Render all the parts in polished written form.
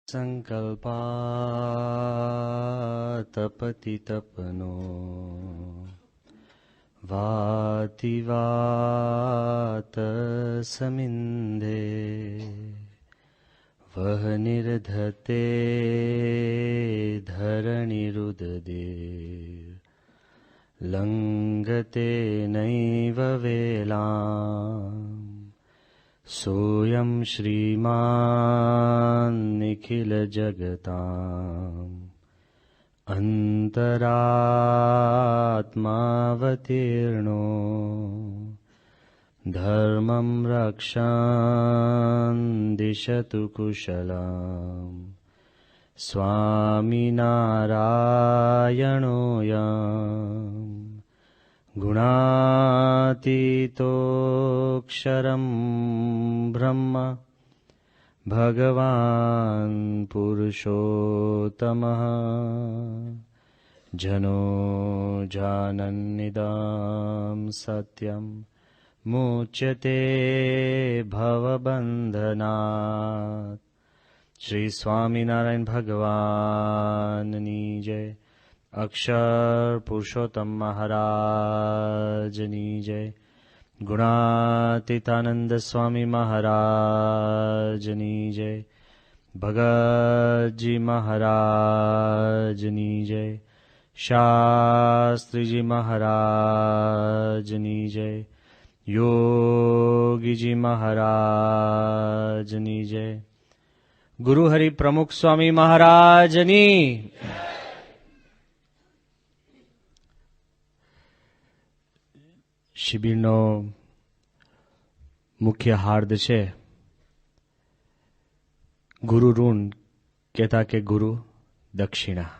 संकल्पातपतितपनो वातिवात समिन्धे वह निर्धते धरणिरुददे लंघते नैव वेलाम् सोऽयं श्रीमान् निखिलजगताम् अन्तरात्मावतीर्णो धर्मं रक्षन् दिशतु कुशलम् स्वामिनारायणोऽयम् गुणातीतोऽक्षरं ब्रह्म भगवान् पुरुषोत्तमः जनो जानन्निदं सत्यं मुच्यते भवबन्धनात्। श्री स्वामिनारायण भगवाननी जय। अक्षर पुरुषोत्तम महाराजनी जय। गुणातीतानंद स्वामी महाराजनी जय। भगत जी महाराजनी जय। शास्त्री जी महाराजनी जय। योगी जी महाराजनी जय। गुरु हरि प्रमुख स्वामी महाराजनी। શિબિરનો મુખ્ય હાર્દ છે ગુરુ ઋણ કહેતા કે ગુરુ દક્ષિણા.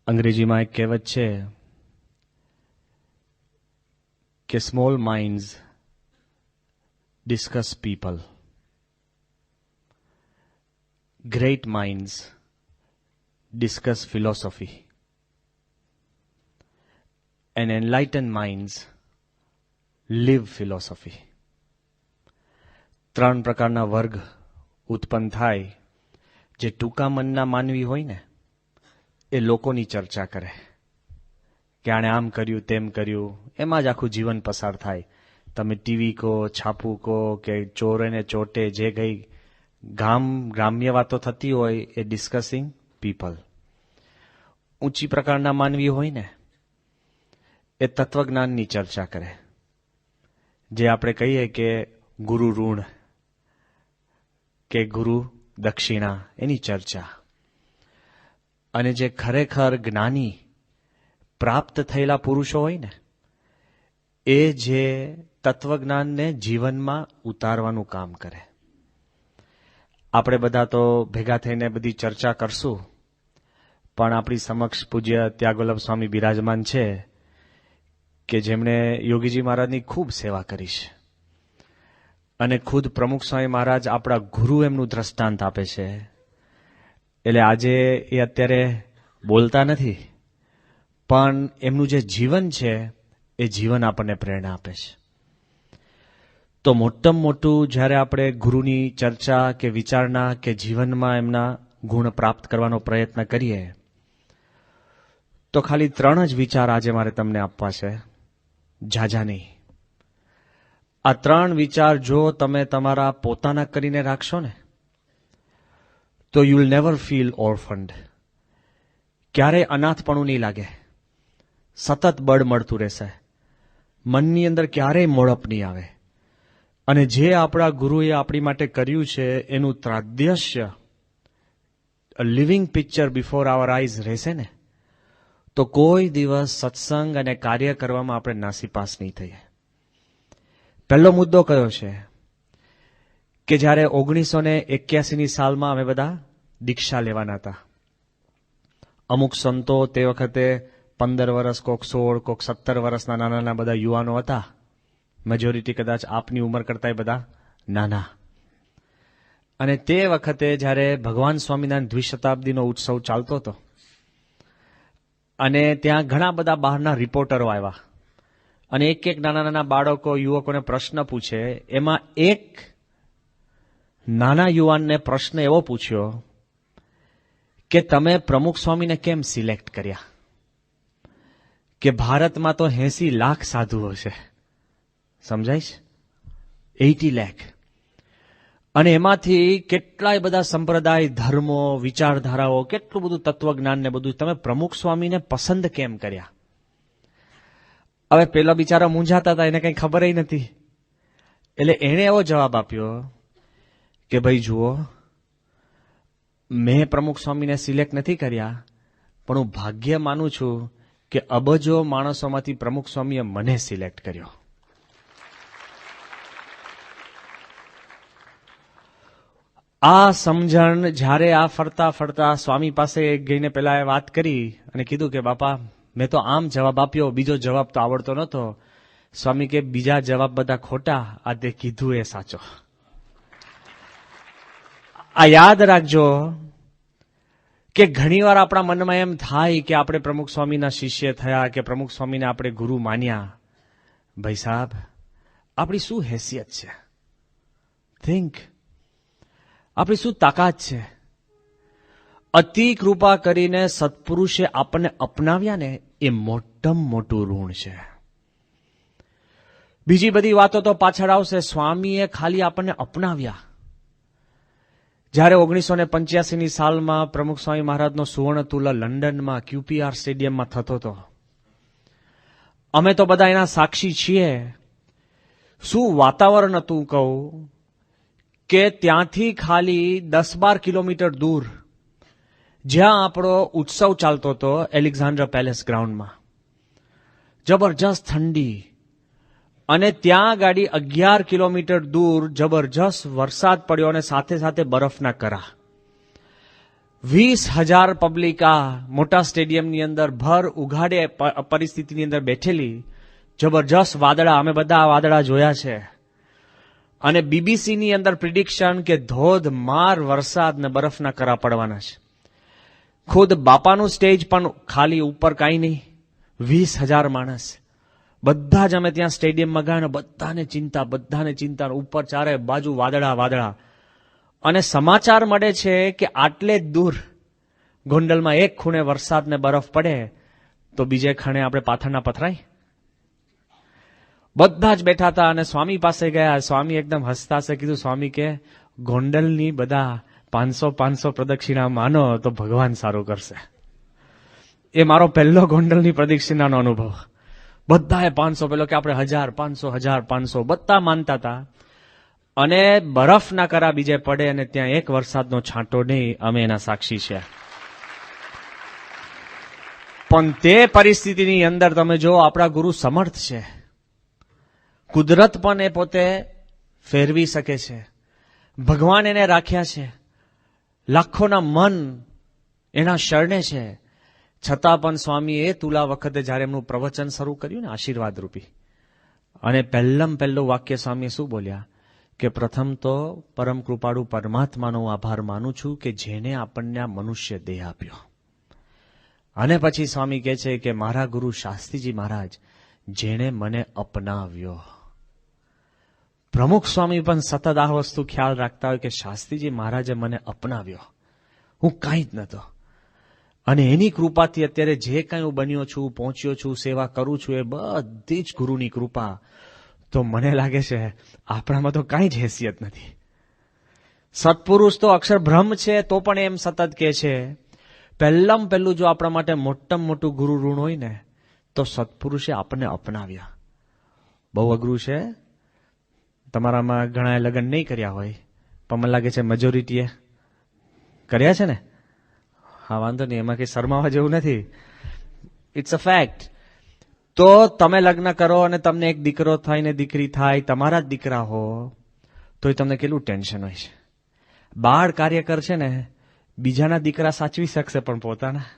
અંગ્રેજીમાં એક કહેવત છે કે small minds discuss people, great minds discuss philosophy, and enlightened minds live philosophy. ત્રણ પ્રકારના વર્ગ ઉત્પન્ન થાય. જે ટૂંકા મનના માનવી હોય ને એ લોકોની ચર્ચા કરે કે આણે આમ કર્યું તેમ કર્યું, એમાં જ આખું જીવન પસાર થાય. તમે ટીવી કહો, છાપું કહો કે ચોરે ને ચોટે જે ગઈ ગ્રામ્ય વાતો થતી હોય એ ડિસ્કસિંગ પીપલ. ઊંચી પ્રકારના માનવી હોય ને એ તત્વજ્ઞાનની ચર્ચા કરે, જે આપણે કહીએ કે ગુરુ ઋણ કે ગુરુ દક્ષિણા, એની ચર્ચા. અને જે ખરેખર જ્ઞાની પ્રાપ્ત થયેલા પુરુષો હોય ને એ જે તત્વજ્ઞાનને જીવનમાં ઉતારવાનું કામ કરે. આપણે બધા તો ભેગા થઈને બધી ચર્ચા કરશું, પણ આપણી સમક્ષ પૂજ્ય ત્યાગોલભ સ્વામી બિરાજમાન છે કે જેમણે યોગીજી મહારાજની ખૂબ સેવા કરી છે. અને ખુદ પ્રમુખ સ્વામી મહારાજ આપણા ગુરુ એમનું દ્રષ્ટાંત આપે છે. એટલે આજે એ અત્યારે બોલતા નથી, પણ એમનું જે જીવન છે એ જીવન આપણને પ્રેરણા આપે છે. તો મોટામાં મોટું જ્યારે આપણે ગુરુની ચર્ચા કે વિચારણા કે જીવનમાં એમના ગુણ પ્રાપ્ત કરવાનો પ્રયત્ન કરીએ તો ખાલી ત્રણ જ વિચાર આજે મારે તમને આપવા છે, ઝાઝા નહીં. આ ત્રણ વિચાર જો તમે તમારા પોતાના કરીને રાખશો ને તો યુ વિલ નેવર ફીલ ઓર્ફન્ડ. ક્યારેય અનાથપણું નહીં લાગે, સતત બળ મળતું રહેશે, મનની અંદર ક્યારેય મોડપ નહીં આવે. અને જે આપણા ગુરુએ આપણી માટે કર્યું છે એનું ત્રાદ્યશ્ય લિવિંગ પિક્ચર બિફોર આવર આઈઝ રહેશે ને તો કોઈ દિવસ સત્સંગ અને કાર્ય કરવામાં આપણે નાસીપાસ નહીં થઈએ. પહેલો મુદ્દો કયો છે કે જ્યારે 1981ની સાલમાં અમે બધા દીક્ષા લેવાના હતા. અમુક સંતો તે વખતે 15 વર્ષ, કોક 16, કોક 17 વર્ષના નાના નાના બધા યુવાનો હતા. મેજોરિટી કદાચ આપની ઉંમર કરતા બધા નાના. અને તે વખતે જ્યારે ભગવાન સ્વામિનારાયણ દ્વિશતાબ્દીનો ઉત્સવ ચાલતો હતો અને ત્યાં ઘણા બધા બહારના રિપોર્ટરો આવ્યા અને એક એક નાના નાના બાળકો યુવકોને પ્રશ્ન પૂછે, એમાં એક નાના યુવાનને પ્રશ્ન એવો પૂછ્યો કે તમે પ્રમુખ સ્વામીને કેમ સિલેક્ટ કર્યા? કે ભારતમાં તો 80 લાખ સાધુઓ છે, સમજાય છે? 80 લાખ. અને એમાંથી કેટલાય બધા સંપ્રદાય, ધર્મો, વિચારધારાઓ, કેટલું બધું તત્વજ્ઞાન ને બધું, તમે પ્રમુખ સ્વામીને પસંદ કેમ કર્યા? હવે પેલા બિચારા મૂંઝાતા હતા, એને કઈ ખબર નથી. એટલે એણે એવો જવાબ આપ્યો કે ભાઈ જુઓ, મેં પ્રમુખ સ્વામીને સિલેક્ટ નથી કર્યા, પણ હું ભાગ્ય માનું છું કે અબજો માણસોમાંથી પ્રમુખ સ્વામીએ મને સિલેક્ટ કર્યો. આ સમજણ જ્યારે આ ફરતા ફરતા સ્વામી પાસે ગઈને પેલા એ વાત કરી અને કીધું કે બાપા, મેં તો આમ જવાબ આપ્યો, બીજો જવાબ તો આવડતો નહોતો. સ્વામી કે બીજા જવાબ બધા ખોટા, આ તે કીધું એ સાચો. આ યાદ રાખજો કે ઘણીવાર આપણા મનમાં એમ થાય કે આપણે પ્રમુખ સ્વામીના શિષ્ય થયા કે પ્રમુખ સ્વામીને આપણે ગુરુ માન્યા. ભાઈ સાહેબ, આપણી શું હેસિયત છે? થિંક, આપણી શું તાકાત છે? અતિ કૃપા કરીને સત્પુરુષે આપણને અપનાવ્યા ને, એ મોટામાં મોટું ઋણ છે. બીજી બધી વાતો તો પાછળ આવશે. સ્વામીએ ખાલી આપણને અપનાવ્યા. જ્યારે 1985ની સાલમાં પ્રમુખ સ્વામી મહારાજનો સુવર્ણ તુલા લંડનમાં QPR સ્ટેડિયમમાં થતો હતો, અમે તો બધા એના સાક્ષી છીએ. શું વાતાવરણ હતું કહું, કે ત્યાંથી ખાલી 10-12 કિલોમીટર દૂર જ્યાં આપણો ઉત્સવ ચાલતો હતો, એલેક્ઝાન્ડર પેલેસ ગ્રાઉન્ડમાં, જબરજસ્ત ઠંડી, અને ત્યાં ગાડી 11 કિલોમીટર દૂર જબરજસ્ત વરસાદ પડ્યો અને સાથે સાથે બરફના કરા. 20,000 પબ્લિક આ મોટા સ્ટેડિયમની અંદર ભર ઉઘાડે પરિસ્થિતિની અંદર બેઠેલી. જબરજસ્ત વાદળા, અમે બધા વાદળા જોયા છે. અને બીબીસીની અંદર પ્રિડિક્શન કે ધોધમાર વરસાદ ને બરફના કરા પડવાના છે. ખુદ બાપાનું સ્ટેજ પણ ખાલી, ઉપર કાંઈ નહીં, 20,000 માણસ. બધા જ અમે ત્યાં સ્ટેડિયમમાં ગયા, બધાને ચિંતા, ઉપર ચારે બાજુ વાદળા વાદળા. અને સમાચાર મળે છે કે આટલે જ દૂર ગોંડલમાં એક ખૂણે વરસાદ ને બરફ પડે તો બીજે ખૂણે આપણે પાથરના પથરાય. બધા જ બેઠા હતા અને સ્વામી પાસે ગયા. સ્વામી એકદમ હસતા હશે કીધું, સ્વામી કે ગોંડલની બધા 500 પ્રદક્ષિણા માનો તો ભગવાન સારું કરશે. એ મારો પહેલો ગોંડલની પ્રદક્ષિણાનો અનુભવ. બધાએ 500, પેલો કે આપણે 1,000, 500 બધા માનતા હતા. અને બરફના કરા બીજે પડે અને ત્યાં એક વરસાદનો છાંટો નહીં, અમે એના સાક્ષી છે. પણ તે પરિસ્થિતિની અંદર તમે જો, આપણા ગુરુ સમર્થ છે. કુદરત પણ એ પોતે ફેરવી શકે છે. ભગવાન એને રાખ્યા છે. લાખોના મન એના શરણે છે. છતાં પણ સ્વામી એ તુલા વખતે જ્યારે એમનું પ્રવચન શરૂ કર્યું ને, આશીર્વાદ રૂપી, અને પહેલું વાક્ય સ્વામીએ શું બોલ્યા કે પ્રથમ તો પરમ કૃપાળુ પરમાત્માનો આભાર માનું છું કે જેને આપણને આ મનુષ્ય દેહ આપ્યો. અને પછી સ્વામી કહે છે કે મારા ગુરુ શાસ્ત્રીજી મહારાજ જેણે મને અપનાવ્યો. પ્રમુખ સ્વામી પણ સતત આ વસ્તુ ખ્યાલ રાખતા હોય કે શાસ્ત્રીજી મહારાજે મને અપનાવ્યો, હું કાંઈ જ નહોતો. અને એની કૃપાથી અત્યારે જે કાંઈ હું બન્યો છું, પહોંચ્યો છું, સેવા કરું છું, એ બધી જ ગુરુની કૃપા. તો મને લાગે છે આપણામાં તો કાંઈ જ હેસિયત નથી. સત્પુરુષ તો અક્ષર બ્રહ્મ છે, તો પણ એમ સતત કહે છે પહેલું જો આપણા માટે મોટામાં મોટું ગુરુ ઋણ હોય ને, તો સત્પુરુષે આપણને અપનાવ્યા. બહુ અઘરું છે. તમારામાં ઘણા લગ્ન નહીં કર્યા હોય, પણ મને લાગે છે મેજોરિટીએ કર્યા છે ને. હા, વાંધો નહીં, એમાં કંઈ શરમાવા જેવું નથી. It's a fact. તો તમે લગ્ન કરો અને તમને એક દીકરો થાય ને દીકરી થાય, તમારા જ દીકરા હો, તો તમને કેટલું ટેન્શન હોય છે. બાળ કાર્યકર છે ને, બીજાના દીકરા સાચવી શકશે પણ પોતાના.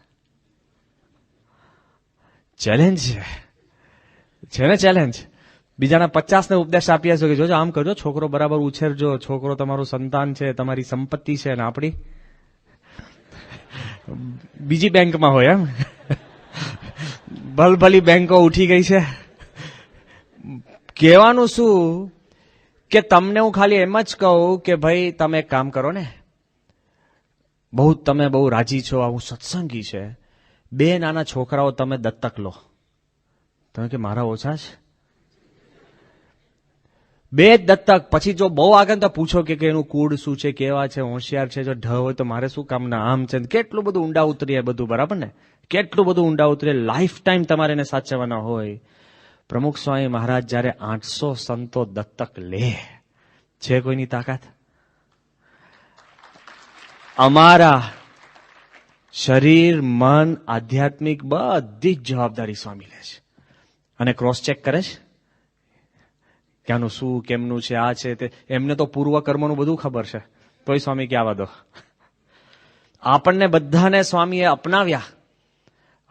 ચેલેન્જ છે ને, ચેલેન્જ. બીજાના 50 ઉપદેશ આપ્યા છે કે જોજો આમ કરજો, છોકરો બરાબર ઉછેરજો, છોકરો તમારું સંતાન છે, તમારી સંપત્તિ છે. ને આપણી બીજી બેંકમાં હોય એમ. ભલભલી બેંકો ઉઠી ગઈ છે. કહેવાનું શું કે તમને હું ખાલી એમ જ કહું કે ભાઈ તમે એક કામ કરો ને, તમે બહુ રાજી છો, આવું સત્સંગી છે, 2 નાના છોકરાઓ તમે દત્તક લો. તમે કે મારા ઓછા છે? 2 દત્તક. પછી જો બહુ આગળ તો પૂછો કે એનું કુળ શું છે, કેવા છે, હોશિયાર છે, જો ઢ હોય તો મારે શું કામના, આમ છે. કેટલું બધું ઊંડા ઉતરીએ બધું, બરાબર ને? કેટલું બધું ઊંડા ઉતરીએ, લાઈફ ટાઈમ તમારે એને સાચવવાના હોય. પ્રમુખ સ્વામી મહારાજ જયારે 800 સંતો દત્તક લે, છે કોઈની તાકાત? અમારા શરીર, મન, આધ્યાત્મિક બધી જ જવાબદારી સ્વામી લે છે અને ક્રોસ ચેક કરે છે કે આનું શું, કેમનું છે, આ છે તે. એમને તો પૂર્વ કર્મનું બધું ખબર છે, તોય સ્વામી કે આવા દો. આપણને બધાને સ્વામીએ અપનાવ્યા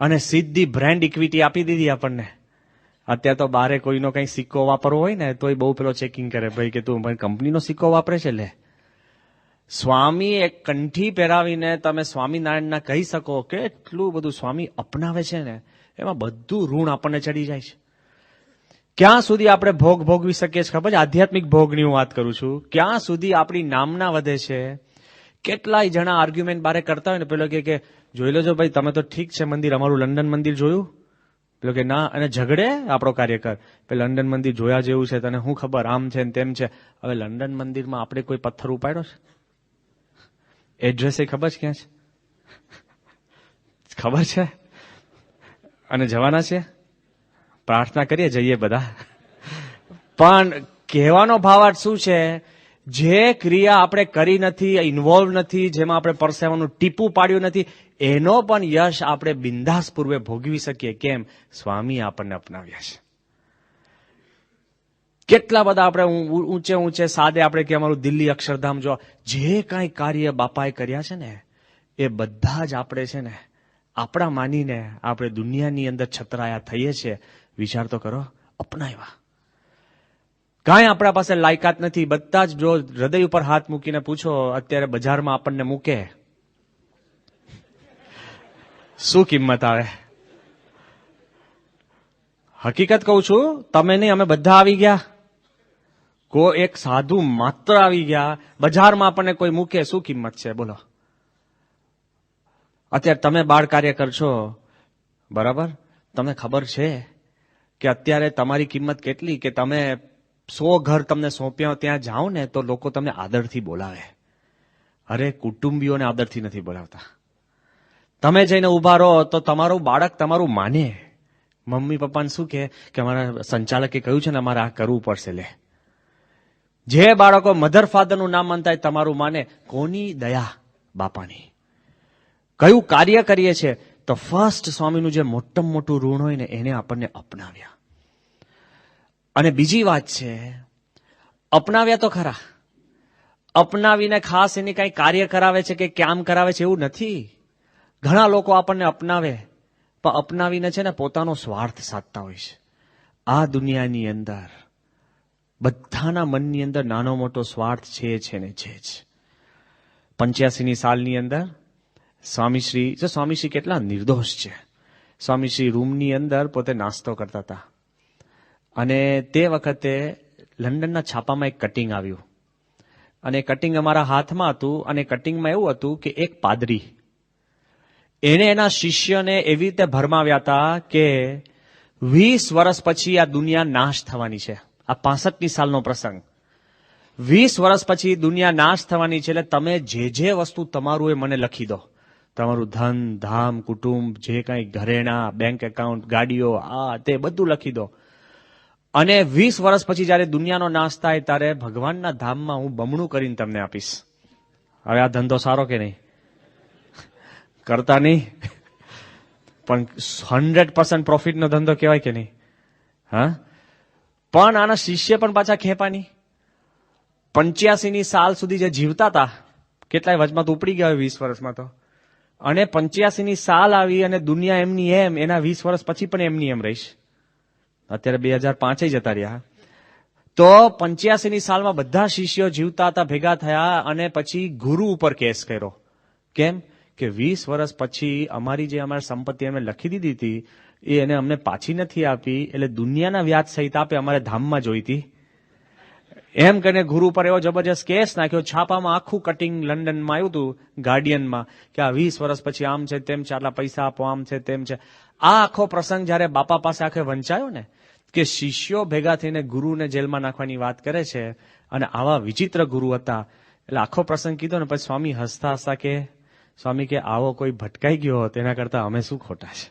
અને સીધી બ્રાન્ડ ઇક્વિટી આપી દીધી આપણને. અત્યારે તો બારે કોઈનો કઈ સિક્કો વાપરવો હોય ને તોય બહુ પેલો ચેકિંગ કરે, ભાઈ કે તું કંપનીનો સિક્કો વાપરે છે લે. સ્વામી એક કંઠી પહેરાવીને તમે સ્વામિનારાયણના કહી શકો કે એટલું બધું સ્વામી અપનાવે છે ને, એમાં બધું ઋણ આપણને ચડી જાય છે. ક્યાં સુધી આપણે ભોગ ભોગવી શકીએ છીએ ખબર છે? આધ્યાત્મિક ભોગની હું વાત કરું છું. ક્યાં સુધી આપણી નામના વધે છે. કેટલાય જણા આર્ગ્યુમેન્ટ બારે કરતા હોય ને, પેલો કે જોઈ લેજો ભાઈ, તમે તો ઠીક છે મંદિર, અમારું લંડન મંદિર જોયું? પેલો કે ના, અને ઝઘડે આપણો કાર્યકર, લંડન મંદિર જોયા જેવું છે, તને શું ખબર, આમ છે ને તેમ છે. હવે લંડન મંદિરમાં આપણે કોઈ પથ્થર ઉપાડ્યો છે? એડ્રેસ એ ખબર છે ક્યાં છે? ખબર છે? અને જવાના છે? પ્રાર્થના કરીએ જઈએ બધા. પણ કહેવાનો ભાવાર્થ શું છે? જે ક્રિયા આપણે કરી નથી, ઇન્વોલ્વ નથી, જેમાં આપણે પરસેવાનું ટીપું પાડ્યું નથી, એનો પણ યશ આપણે બિંદાસ પૂર્વે ભોગવી શકીએ. કેમ? સ્વામી આપણને અપનાવ્યા છે. કેટલા બધા આપણે ઊંચે ઊંચે સાદે આપણે કે અમારું દિલ્હી અક્ષરધામ જો, જે કાંઈ કાર્ય બાપાએ કર્યા છે ને, એ બધા જ આપણે છે ને આપણા માનીને આપણે દુનિયાની અંદર છતરાયા થઈએ છીએ. વિચાર તો કરો, અપનાવ્યા. કાંઈ આપણા પાસે લાયકાત નથી. બધા જ જો હૃદય ઉપર હાથ મૂકીને પૂછો, અત્યારે બજારમાં આપણને મૂકે, શું કિંમત આવે? હકીકત કહું છું, તમે નહીં, અમે બધા આવી ગયા. કોઈ એક સાધુ માત્ર આવી ગયા, બજારમાં આપણને કોઈ મૂકે, શું કિંમત છે બોલો? અત્યારે તમે બાળ કાર્ય કરશો, બરાબર? તમને ખબર છે કે અત્યારે તમારી કિંમત કેટલી? કે તમે 100 ઘર તમને સોંપ્યા, ત્યાં જાઓ ને તો લોકો તમને આદરથી બોલાવે. અરે કુટુંબીઓને આદરથી નથી બોલાવતા. તમે જઈને ઉભા રહો તો તમારું બાળક તમારું માને. મમ્મી પપ્પાને શું કે અમારા સંચાલકે કહ્યું છે ને અમારે આ કરવું પડશે. લે, જે બાળકો મધર ફાધરનું નામ માનતા હોય તમારું માને. કોની દયા? બાપાની. કયું કાર્ય કરીએ છીએ તો ફર્સ્ટ સ્વામીનું જે મોટમ મોટું ઋણ હોય ને, એને આપણને અપનાવ્યા. અને બીજી વાત છે, અપનાવ્યા તો ખરા, અપનાવીને ખાસ એની કઈ કાર્ય કરાવે છે કે કામ કરાવે છે એવું નથી. ઘણા લોકો આપણને અપનાવે, પણ અપનાવીને છે ને પોતાનો સ્વાર્થ સાધતા હોય છે. આ દુનિયાની અંદર બધાના મનની અંદર નાનો મોટો સ્વાર્થ છે ને છે જ. 85ની સાલની અંદર સ્વામીશ્રી કેટલા નિર્દોષ છે. સ્વામીશ્રી રૂમની અંદર પોતે નાસ્તો કરતા હતા અને તે વખતે લંડનના છાપામાં એક કટિંગ આવ્યું અને કટિંગ અમારા હાથમાં હતું અને કટિંગમાં એવું હતું કે એક પાદરી એને એના શિષ્યને એવી રીતે ભરમાવ્યા હતા કે 20 વર્ષ પછી આ દુનિયા નાશ થવાની છે. આ 65ની સાલનો પ્રસંગ. 20 વર્ષ પછી દુનિયા નાશ થવાની છે, એટલે તમે જે વસ્તુ તમારું એ મને લખી દો. તમારું ધન ધામ કુટુંબ, જે કાંઈ ઘરેણા, બેંક એકાઉન્ટ, ગાડીઓ, આ તે બધું લખી દો. અને 20 વર્ષ પછી જયારે દુનિયાનો નાશ થાય ત્યારે ભગવાનના ધામમાં હું બમણું કરીને તમને આપીશ. હવે આ ધંધો સારો કે નહીં? કરતા નહીં, પણ 100% પ્રોફિટનો ધંધો કહેવાય કે નહીં? હા, પણ આના શિષ્ય પણ પાછા ખેપાની. 85ની સાલ સુધી જે જીવતા હતા, કેટલાય વચમાં તો ઉપડી ગયા 20 વર્ષમાં તો, અને 85ની સાલ આવી અને દુનિયા એમની એમ, એના 20 વર્ષ પછી પણ એમની એમ રહીશ. અત્યારે 2005 જતા રહ્યા. તો 85ની સાલમાં બધા શિષ્યો જીવતા હતા, ભેગા થયા અને પછી ગુરુ ઉપર કેસ કર્યો. કેમ કે 20 વર્ષ પછી અમારી સંપત્તિ અમે લખી દીધી હતી એ અમને પાછી નથી આપી, એટલે દુનિયાના વ્યાજ સહિત આપે, અમારે ધામમાં જોઈતી. એમ કરીને ગુરુ પર એવો જબરજસ્ત કેસ નાખ્યો, છાપામાં આખું કટિંગ લંડનમાં આવ્યું હતું ગાર્ડિયનમાં કે આ 20 વર્ષ પછી આમ છે તેમ છે, આટલા પૈસા આપો, આમ છે તેમ છે. આ આખો પ્રસંગ જયારે બાપા પાસે આખે વંચાયો ને કે શિષ્યો ભેગા થઈને ગુરુને જેલમાં નાખવાની વાત કરે છે અને આવા વિચિત્ર ગુરુ હતા, એટલે આખો પ્રસંગ કીધો ને પછી સ્વામી હસતા હસતા કે સ્વામી કે આવો કોઈ ભટકાઈ ગયો હોત એના કરતા અમે શું ખોટા છે.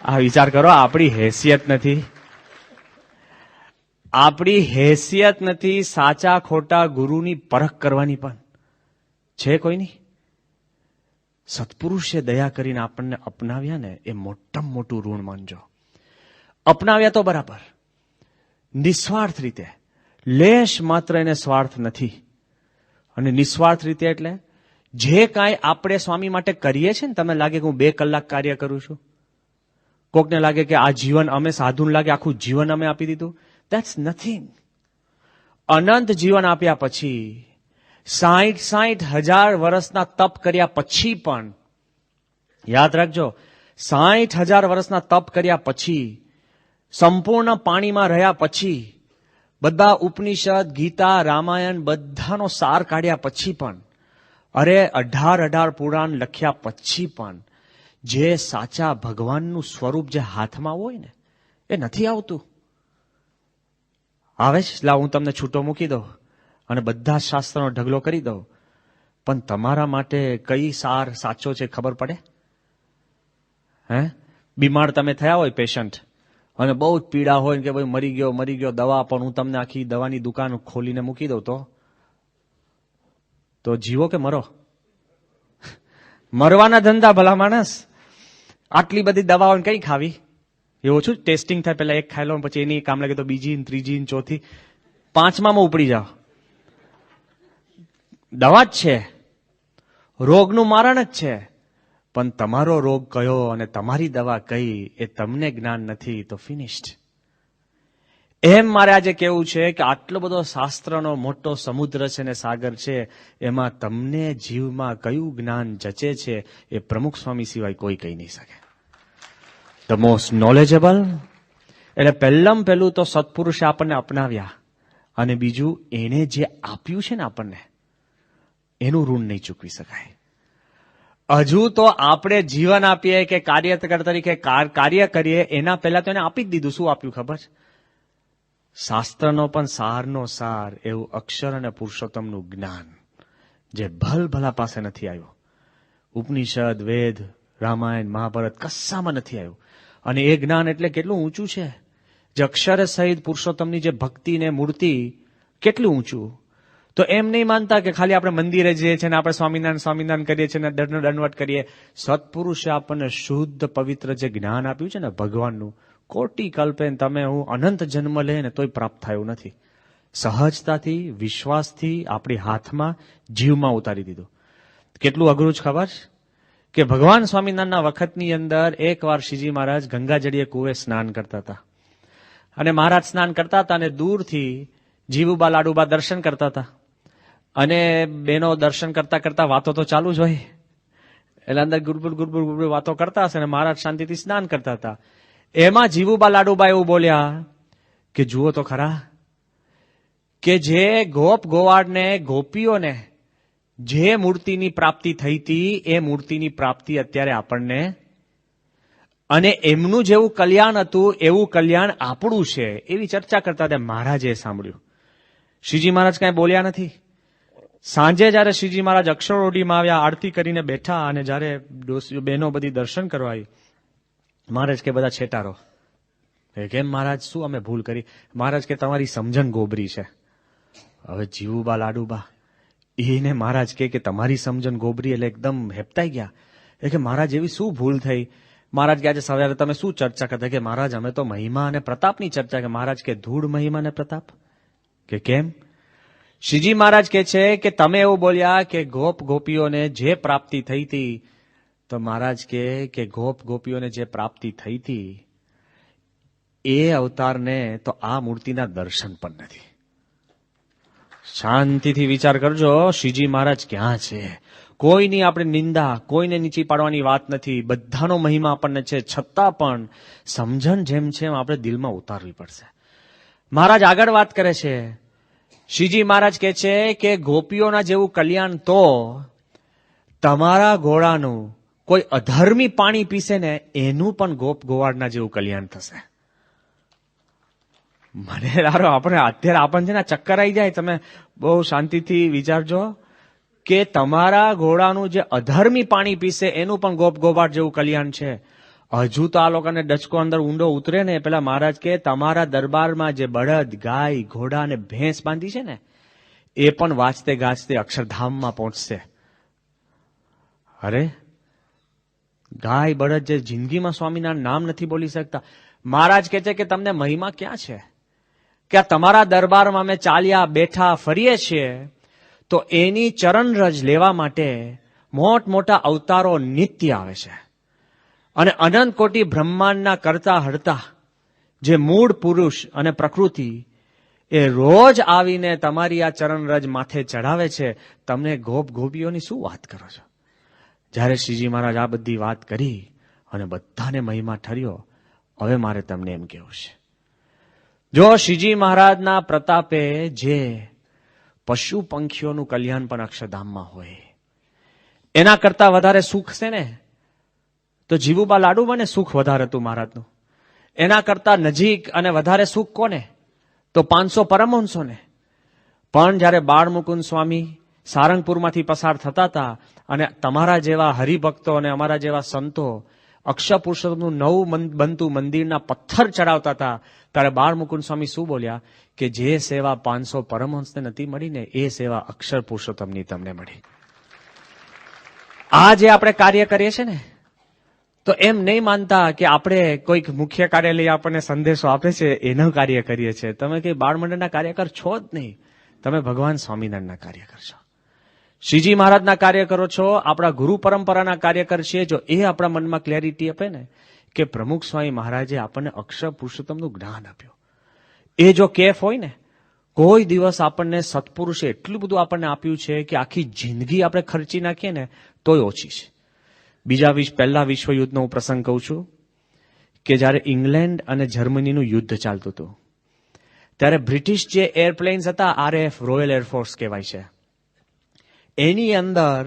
આ વિચાર કરો, આપણી હેસિયત નથી, આપણી હેસિયત નથી સાચા ખોટા ગુરુની પરખ કરવાની પણ છે કોઈ નહીં. સત્પુરુષે દયા કરીને આપણને અપનાવ્યા ને એ મોટામાં મોટું ઋણ માનજો. અપનાવ્યા તો બરાબર, નિસ્વાર્થ રીતે, લેશ માત્ર એને સ્વાર્થ નથી. અને નિસ્વાર્થ રીતે એટલે જે કાંઈ આપણે સ્વામી માટે કરીએ છીએ ને, તમને લાગે કે હું 2 કલાક કાર્ય કરું છું, કોકને લાગે કે આ જીવન અમે સાધુને લાગે આખું જીવન અમે આપી દીધું, ધેટ્સ નથિંગ. અનંત જીવન આપ્યા પછી 60,000 વર્ષના તપ કર્યા પછી પણ, યાદ રાખજો, 60,000 વર્ષના તપ કર્યા પછી, સંપૂર્ણ પાણીમાં રહ્યા પછી, બધા ઉપનિષદ, ગીતા, રામાયણ બધાનો સાર કાઢ્યા પછી પણ, અરે 18 પુરાણ લખ્યા પછી પણ જે સાચા ભગવાનનું સ્વરૂપ જે હાથમાં હોય ને એ નથી આવતું. આવે છે, લાવ હું તમને છૂટો મૂકી દઉં અને બધા શાસ્ત્રનો ઢગલો કરી દઉં, પણ તમારા માટે કઈ સાર સાચો છે ખબર પડે? હે, બીમાર તમે થયા હોય પેશન્ટ અને બહુ જ પીડા હોય કે ભાઈ મરી ગયો દવા, પણ હું તમને આખી દવાની દુકાન ખોલીને મૂકી દઉં તો જીવો કે મરો? મરવાના ધંધા ભલા માણસ. આટલી બધી દવાઓ કઈ ખાવી? એવું છું ટેસ્ટિંગ થાય, પેલા એક ખાઈ લો પછી એની કામ લાગે તો બીજી, ત્રીજી, ચોથી, 5માં ઉપડી જાઓ. દવા જ છે, રોગનું મારણ જ છે, પણ તમારો રોગ કયો અને તમારી દવા કઈ એ તમને જ્ઞાન નથી તો ફિનિશ્ડ. એમ મારે આજે કેવું છે કે આટલો બધો શાસ્ત્રનો મોટો સમુદ્ર છે ને સાગર છે, એમાં તમને જીવમાં કયું જ્ઞાન જચે છે એ પ્રમુખ સ્વામી સિવાય કોઈ કહી નહીં શકે. The most knowledgeable. એટલે પહેલું તો સત્પુરુષે આપણને અપનાવ્યા, અને બીજું એને જે આપ્યું છે ને આપણને એનું ઋણ નહીં ચૂકવી શકાય. હજુ તો આપણે જીવન આપીએ કે કાર્યકર તરીકે કાર્ય કરીએ એના પહેલા તો એને આપી જ દીધું. શું આપ્યું ખબર? શાસ્ત્રનો પણ સારનો સાર એવું અક્ષર અને પુરુષોત્તમનું જ્ઞાન જે ભલભલા પાસે નથી આવ્યું. ઉપનિષદ, વેદ, રામાયણ, મહાભારત કશામાં નથી આવ્યું. અને એ જ્ઞાન એટલે કેટલું ઊંચું છે, જે અક્ષર સહિત પુરુષોત્તમની જે ભક્તિ ને મૂર્તિ કેટલું ઊંચું. તો એમ નહીં માનતા કે ખાલી આપણે મંદિરે જઈએ છીએ ને આપણે સ્વામિનારાયણ કરીએ છીએ ને દંડવટ કરીએ. સત્પુરુષે આપણને શુદ્ધ પવિત્ર જે જ્ઞાન આપ્યું છે ને ભગવાનનું, કોટી કલ્પે તમે હું અનંત જન્મ લે ને તોય પ્રાપ્ત થયું નથી. સહજતાથી, વિશ્વાસથી આપણી હાથમાં, જીવમાં ઉતારી દીધું. કેટલું અઘરું જ ખબર કે ભગવાન સ્વામિનારાયણના વખતની અંદર એકવાર શ્રીજી મહારાજ ગંગાજળીએ કુએ સ્નાન કરતા હતા. અને મહારાજ સ્નાન કરતા હતા અને દૂરથી જીવુબા લાડુબા દર્શન કરતા હતા. અને બેનો દર્શન કરતા કરતા વાતો તો ચાલુ જ હોય, એટલે અંદર ગુરબુર વાતો કરતા હશે અને મહારાજ શાંતિથી સ્નાન કરતા હતા. એમાં જીવુબા લાડુબા એવું બોલ્યા કે જુઓ તો ખરા કે જે ગોપ ગોવાળને, ગોપીઓને જે મૂર્તિની પ્રાપ્તિ થઈ હતી એ મૂર્તિની પ્રાપ્તિ અત્યારે આપણને, અને એમનું જેવું કલ્યાણ હતું એવું કલ્યાણ આપણું છે, એવી ચર્ચા કરતા હતા. મહારાજે સાંભળ્યું. શ્રીજી મહારાજ કાંઈ બોલ્યા નથી. સાંજે જયારે શ્રીજી મહારાજ અક્ષરોડીમાં આવ્યા, આરતી કરીને બેઠા, અને જયારે બહેનો બધી દર્શન કરવા આવી, મહારાજ કે બધા છેટારો. કેમ મહારાજ, શું અમે ભૂલ કરી? મહારાજ કે તમારી સમજણ ગોબરી છે. હવે જીવુબા લાડુબા એને મહારાજ કે તમારી સમજણ ગોબરી, એટલે એકદમ હેપતાઈ ગયા. એ કે મહારાજ એવી શું ભૂલ થઈ? મહારાજ કે આજે સવારે તમે શું ચર્ચા કરતા? કે મહારાજ અમે તો મહિમા અને પ્રતાપની ચર્ચા. કે મહારાજ કે ધૂળ મહિમા અને પ્રતાપ? કે કેમ? શ્રીજી મહારાજ કે છે કે તમે એવું બોલ્યા કે ગોપ ગોપીઓને જે પ્રાપ્તિ થઈ હતી, તો મહારાજ કે ગોપ ગોપીઓને જે પ્રાપ્તિ થઈ હતી એ અવતારને તો આ મૂર્તિના દર્શન પણ નથી. શાંતિથી વિચાર કરજો, શ્રીજી મહારાજ ક્યાં છે? કોઈની આપણે નિંદા, કોઈને નીચી પાડવાની વાત નથી, બધાનો મહિમા આપણને છે, છતાં પણ સમજણ જેમ છે એમ આપણે દિલમાં ઉતારવી પડશે. મહારાજ આગળ વાત કરે છે શ્રીજી મહારાજ કહે છે કે ગોપીઓના જેવું કલ્યાણ તો તમારા ઘોડાનું કોઈ અધર્મી પાણી પીશે ને એનું પણ ગોપ ગોવાળના જેવું કલ્યાણ થશે. મને લારો અત્યારે આપણને છે ને ચક્કર આવી જાય. તમે બહુ શાંતિથી વિચારજો કે તમારા ઘોડાનું જે અધર્મી પાણી પીશે એનું પણ ગોપ ગોવાળ જેવું કલ્યાણ છે. હજુ તો આ લોકોને ડચકો અંદર ઊંડો ઉતરે ને પેલા મહારાજ કે તમારા દરબારમાં જે બળદ, ગાય, ઘોડા અને ભેંસ બાંધી છે ને એ પણ વાંચતે ગાજતે અક્ષરધામમાં પહોંચશે. અરે ગાય બળદ જે જિંદગીમાં સ્વામિનારાયણ નામ નથી બોલી શકતા. મહારાજ કહે છે કે તમને મહિમા ક્યાં છે કે આ તમારા દરબારમાં અમે ચાલ્યા બેઠા ફરીએ છીએ તો એની ચરણરજ લેવા માટે મોટા અવતારો નિત્ય આવે છે. અને અનંત કોટી બ્રહ્માંડના કરતા હરતા જે મૂળ પુરુષ અને પ્રકૃતિ એ રોજ આવીને તમારી આ ચરણરજ માથે ચઢાવે છે. તમને ગોપ ગોપીઓની શું વાત કરો છો? જ્યારે શ્રીજી મહારાજ આ બધી વાત કરી અને બધાને મહિમા ઠર્યો, હવે મારે તમને એમ કહેવું છે, જો શ્રીજી મહારાજના પ્રતાપે જે પશુ પંખીઓનું કલ્યાણ પણ અક્ષરધામમાં હોય એના કરતા વધારે સુખ છે ને તો જીવુબા લાડુ બને સુખ વધારે હતું મહારાજનું. એના કરતા નજીક અને વધારે સુખ કોને? તો 500 પરમહંસોને. પણ જ્યારે બાળમુકુંદ સ્વામી સારંગપુરમાંથી પસાર થતા હતા અને તમારા જેવા હરિભક્તો અને અમારા જેવા સંતો અક્ષર પુરુષોત્તમનું નવું બનતું મંદિરના પથ્થર ચડાવતા હતા ત્યારે બાળમુકુંદ સ્વામી શું બોલ્યા કે જે સેવા 500 પરમહંસને નથી મળી ને એ સેવા અક્ષર પુરુષોત્તમની તમને મળી. આ જે આપણે કાર્ય કરીએ છીએ ને તો એમ નહીં માનતા કે આપણે કોઈક મુખ્ય કાર્યાલય આપણને સંદેશો આપે છે એનું કાર્ય કરીએ છીએ. તમે કઈ બાળમંડળના કાર્યકર છો જ નહીં. તમે ભગવાન સ્વામિનારાયણના કાર્યકર છો, શ્રીજી મહારાજના કાર્યકરો છો, આપણા ગુરુ પરંપરાના કાર્યકર છીએ. જો એ આપણા મનમાં ક્લેરિટી આપે ને કે પ્રમુખ સ્વામી મહારાજે આપણને અક્ષર પુરુષોત્તમનું જ્ઞાન આપ્યું, એ જો કેફ હોય ને કોઈ દિવસ આપણને સત્પુરુષે એટલું બધું આપણને આપ્યું છે કે આખી જિંદગી આપણે ખર્ચી નાખીએ ને તોય ઓછી છે. પહેલા વિશ્વયુદ્ધનો હું પ્રસંગ કહું છું કે જ્યારે ઇંગ્લેન્ડ અને જર્મનીનું યુદ્ધ ચાલતું હતું ત્યારે બ્રિટિશ જે એરપ્લેન્સ હતા, RAF રોયલ એરફોર્સ કહેવાય છે, એની અંદર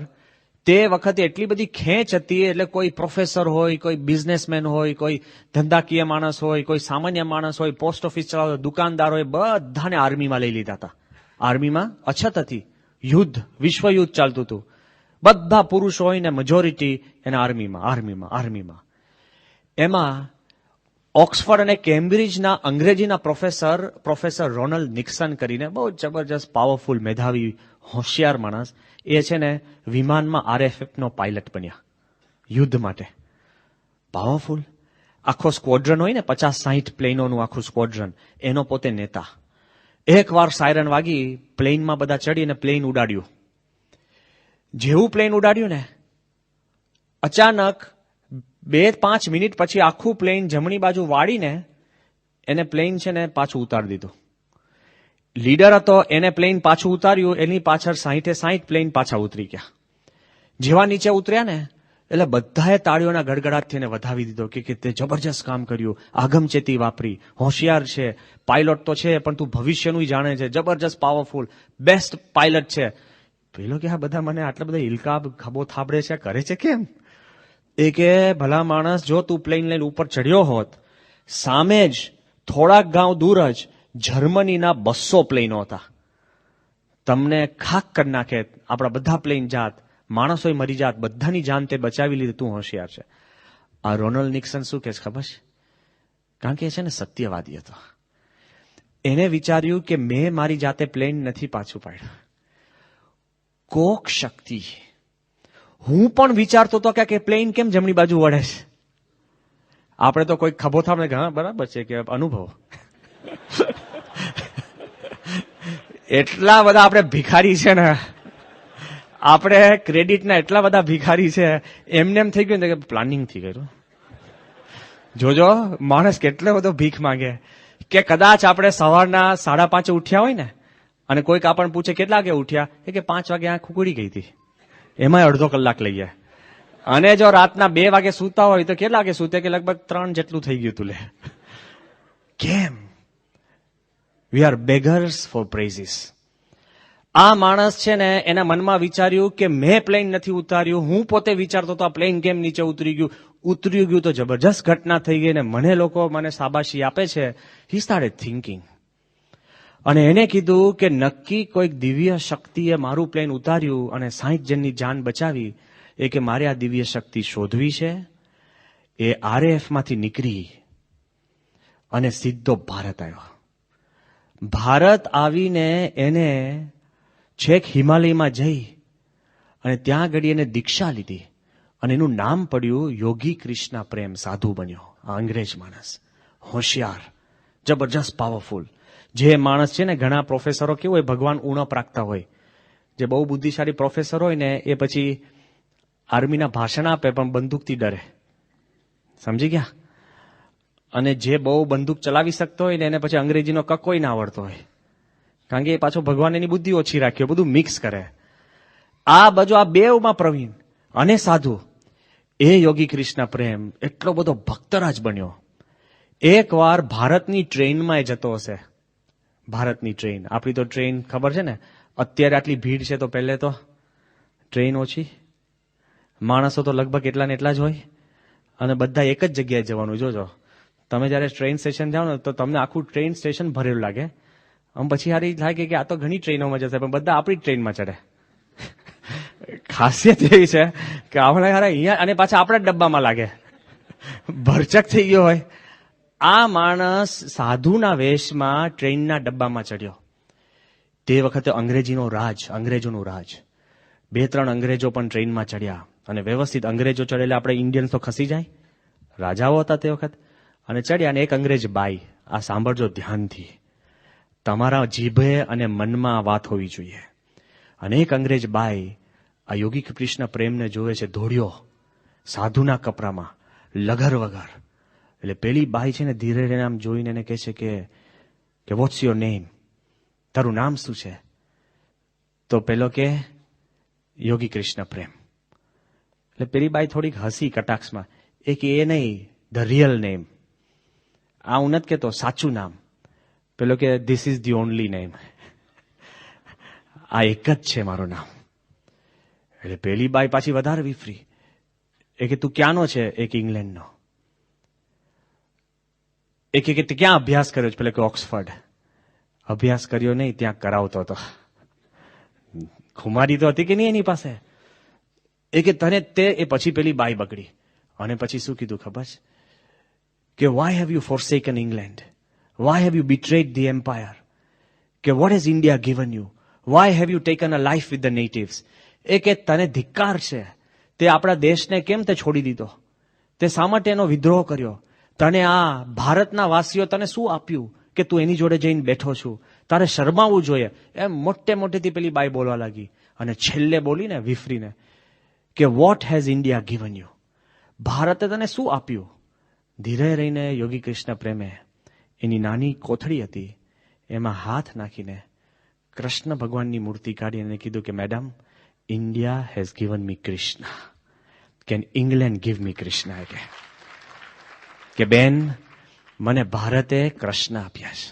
તે વખતે એટલી બધી ખેંચ હતી. એટલે કોઈ પ્રોફેસર હોય, કોઈ બિઝનેસમેન હોય, કોઈ ધંધાકીય માણસ હોય, કોઈ સામાન્ય માણસ હોય, પોસ્ટ ઓફિસ ચલાવતો દુકાનદાર હોય, બધાને આર્મીમાં લઈ લીધા હતા. આર્મીમાં અછત હતી, યુદ્ધ વિશ્વયુદ્ધ ચાલતું હતું. બધા પુરુષો હોય ને મેજોરિટી એના આર્મીમાં. એમાં ઓક્સફર્ડ અને કેમ્બ્રિજના અંગ્રેજીના પ્રોફેસર રોનલ્ડ નિક્સન કરીને બહુ જબરજસ્ત પાવરફુલ મેધાવી હોશિયાર માણસ, એ છે ને વિમાનમાં RFFનો પાયલટ બન્યા યુદ્ધ માટે. પાવરફુલ આખો સ્ક્વોડ્રન હોય ને 50-60 પ્લેનોનું આખું સ્ક્વોડ્રન, એનો પોતે નેતા. એકવાર સાયરન વાગી, પ્લેનમાં બધા ચડીને પ્લેન ઉડાડ્યું. જેવું પ્લેન ઉડાડ્યું ને અચાનક 2-5 મિનિટ પછી આખું પ્લેન જમણી બાજુ વાળીને એને પ્લેન છે ને પાછું ઉતારી દીધું. લીડર હતો એને પ્લેન પાછું ઉતાર્યું, એની પાછળ 60 પ્લેન પાછા ઉતરી ગયા. જેવા નીચે ઉતર્યા ને એટલે બધાએ તાળીઓના ગડગડાટથી એને વધાવી દીધો કે તે જબરજસ્ત કામ કર્યું, આગમચેતી વાપરી, હોશિયાર છે, પાયલોટ તો છે પણ તું ભવિષ્યનું જાણે છે, જબરજસ્ત પાવરફુલ બેસ્ટ પાયલટ છે. પેલો કે આ બધા મને આટલા બધા ઇલકાબ ખભો થાબડે છે, કરે છે કેમ? એ કે ભલા માણસ, જો તું પ્લેન લઈને ઉપર ચડ્યો હોત, સામે જ થોડાક ગાંવ દૂર જ જર્મનીના 200 પ્લેનો હતા, તમને ખાક કરી નાખે, આપણા બધા પ્લેન જાત, માણસોય મરી જાત, બધાની જાન તે બચાવી લીધી, તું હોશિયાર છે. આ રોનલ્ડ નિક્સન શું કે છે ખબર છે? કારણ કે એ છે ને સત્યવાદી હતો. એને વિચાર્યું કે મેં મારી જાતે પ્લેન નથી પાછું પાડ્યું, કોક શક્તિ, હું પણ વિચારતો હતો કે પ્લેન કેમ જમણી બાજુ વળે છે. આપણે તો કોઈ ખભો થામને કે હા બરાબર છે કે અનુભવ. એટલા બધા આપણે ભિખારી છે ને, આપણે ક્રેડિટના એટલા બધા ભિખારી છે, એમને એમ થઈ ગયું ને કે પ્લાનિંગ થી કર્યું. જોજો માણસ કેટલો બધો ભીખ માંગે કે કદાચ આપણે સવારના 5:30 ઉઠ્યા હોય ને અને કોઈક આપણને પૂછે કેટલા વાગે ઉઠ્યા, કે 5 વાગે આંખ ખુગડી ગઈ હતી, એમાં અડધો કલાક લઈ જાય. અને જો રાતના 2 વાગે સૂતા હોય તો કેટલા વાગે સૂતે, કે લગભગ 3 જેટલું થઈ ગયું તું. લે કેમ? We are beggars for praises. આ માણસ છે ને એના મનમાં વિચાર્યું કે મેં પ્લેન નથી ઉતાર્યું, હું પોતે વિચારતો તો આ પ્લેન કેમ નીચે ઉતરી ગયું તો જબરજસ્ત ઘટના થઈ ગઈ ને મને લોકો મને શાબાશી આપે છે. હી સ્ટાર્ટેડ થિંકિંગ અને એને કીધું કે નક્કી કોઈક દિવ્ય શક્તિએ મારું પ્લેન ઉતાર્યું અને 60 જણની જાન બચાવી. એ કે મારે આ દિવ્ય શક્તિ શોધવી છે. એ RAF માંથી નીકળી અને સીધો ભારત આવ્યો. ભારત આવીને એને છેક હિમાલયમાં જઈ અને ત્યાં આગળ એને દીક્ષા લીધી અને એનું નામ પડ્યું યોગી કૃષ્ણ પ્રેમ. સાધુ બન્યો. આ અંગ્રેજ માણસ, હોશિયાર, જબરજસ્ત પાવરફુલ. જે માણસ છે ને, ઘણા પ્રોફેસરો કેવું હોય, ભગવાન ઉણપ રાખતા હોય. જે બહુ બુદ્ધિશાળી પ્રોફેસર હોય ને એ પછી આર્મીના ભાષણ આપે પણ બંદૂકથી ડરે. સમજી ગયા? અને જે બહુ બંદૂક ચલાવી શકતો હોય ને એને પછી અંગ્રેજીનો કક્કોય ના આવડતો હોય, કારણ કે એ પાછો ભગવાન એની બુદ્ધિ ઓછી રાખી, બધું મિક્સ કરે. આ બાજુ આ બેવમાં પ્રવીણ અને સાધુ. એ યોગી કૃષ્ણ પ્રેમ એટલો બધો ભક્તરાજ બન્યો. એકવાર ભારતની ટ્રેનમાં એ જતો હશે. ભારતની ટ્રેન, આપણી તો ટ્રેન ખબર છે ને, અત્યારે આટલી ભીડ છે તો પહેલે તો ટ્રેન ઓછી, માણસો તો લગભગ એટલા ને એટલા જ હોય અને બધા એક જ જગ્યાએ જવાનું. જોજો તમે જયારે ટ્રેન સ્ટેશન જાઓ ને તો તમને આખું ટ્રેન સ્ટેશન ભરેલું લાગે. આમ પછી હારી લાગે કે આ તો ઘણી ટ્રેનોમાં જશે પણ બધા આપણી ટ્રેનમાં ચડે. ખાસિયત એવી છે કે આપણે અહીંયા અને પાછા આપણા જ ડબ્બામાં લાગે, ભરચક થઈ ગયો હોય. આ માણસ સાધુના વેશમાં ટ્રેનના ડબ્બામાં ચડ્યો. તે વખતે અંગ્રેજોનું રાજ. 2-3 અંગ્રેજો પણ ટ્રેનમાં ચડ્યા અને વ્યવસ્થિત અંગ્રેજો ચડેલા આપણે ઇન્ડિયન્સ તો ખસી જાય, રાજાઓ હતા તે વખત. અને ચડ્યા અને એક અંગ્રેજ બાઈ, આ સાંભળજો ધ્યાનથી, તમારા જીભે અને મનમાં વાત હોવી જોઈએ. અને એક અંગ્રેજ બાઈ આ યોગી કૃષ્ણ પ્રેમને જોવે છે, દોડ્યો સાધુના કપડામાં લગર વગર. એટલે પેલી બાઈ છે ને ધીરે ધીરે આમ જોઈને એને કહે છે કે વોટ્સ યોર નેમ, તારું નામ શું છે? તો પેલો કે યોગી કૃષ્ણ પ્રેમ. એટલે પેલી બાઈ થોડીક હસી કટાક્ષમાં, એ કે એ નહીં, ધ રિયલ નેમ. આ હું નથી કહેતો, સાચું નામ. પેલો કે this is the only name, આ એક જ છે મારું નામ. એટલે પેલી બાઈ પાછી વધારે વિફરી. એ કે તું ક્યાંનો છે? એક ઇંગ્લેન્ડનો. એ કે તે ક્યાં અભ્યાસ કર્યો છે? પેલે કે ઓક્સફર્ડ. અભ્યાસ કર્યો નહીં, ત્યાં કરાવતો હતો. ખુમારી તો હતી કે નહીં એની પાસે. એ કે તને તે, એ પછી પેલી બાઈ બગડી અને પછી શું કીધું ખબર છે કે why have you forsaken England, why have you betrayed the empire, કે what has India given you, why have you taken a life with the natives. એ કે તને ધિક્કાર છે, તે આપણા દેશને કેમ તે છોડી દીધો, તે શા માટે એનો વિદ્રોહ કર્યો, તને આ ભારતના વાસીઓ તને શું આપ્યું કે તું એની જોડે જઈને બેઠો છું, તારે શરમાવવું જોઈએ. એમ મોટેથી પેલી બાઈ બોલવા લાગી અને છેલ્લે બોલીને વિફરીને કે what has India given you, ભારતે તને શું આપ્યું. ધીરે રહીને યોગી કૃષ્ણ પ્રેમે એની નાની કોથળી હતી એમાં હાથ નાખીને કૃષ્ણ ભગવાનની મૂર્તિ કાઢીને કીધું કે madam, India has given me Krishna, can England give me Krishna. કે બેન, મને ભારતે કૃષ્ણ આપ્યા છે.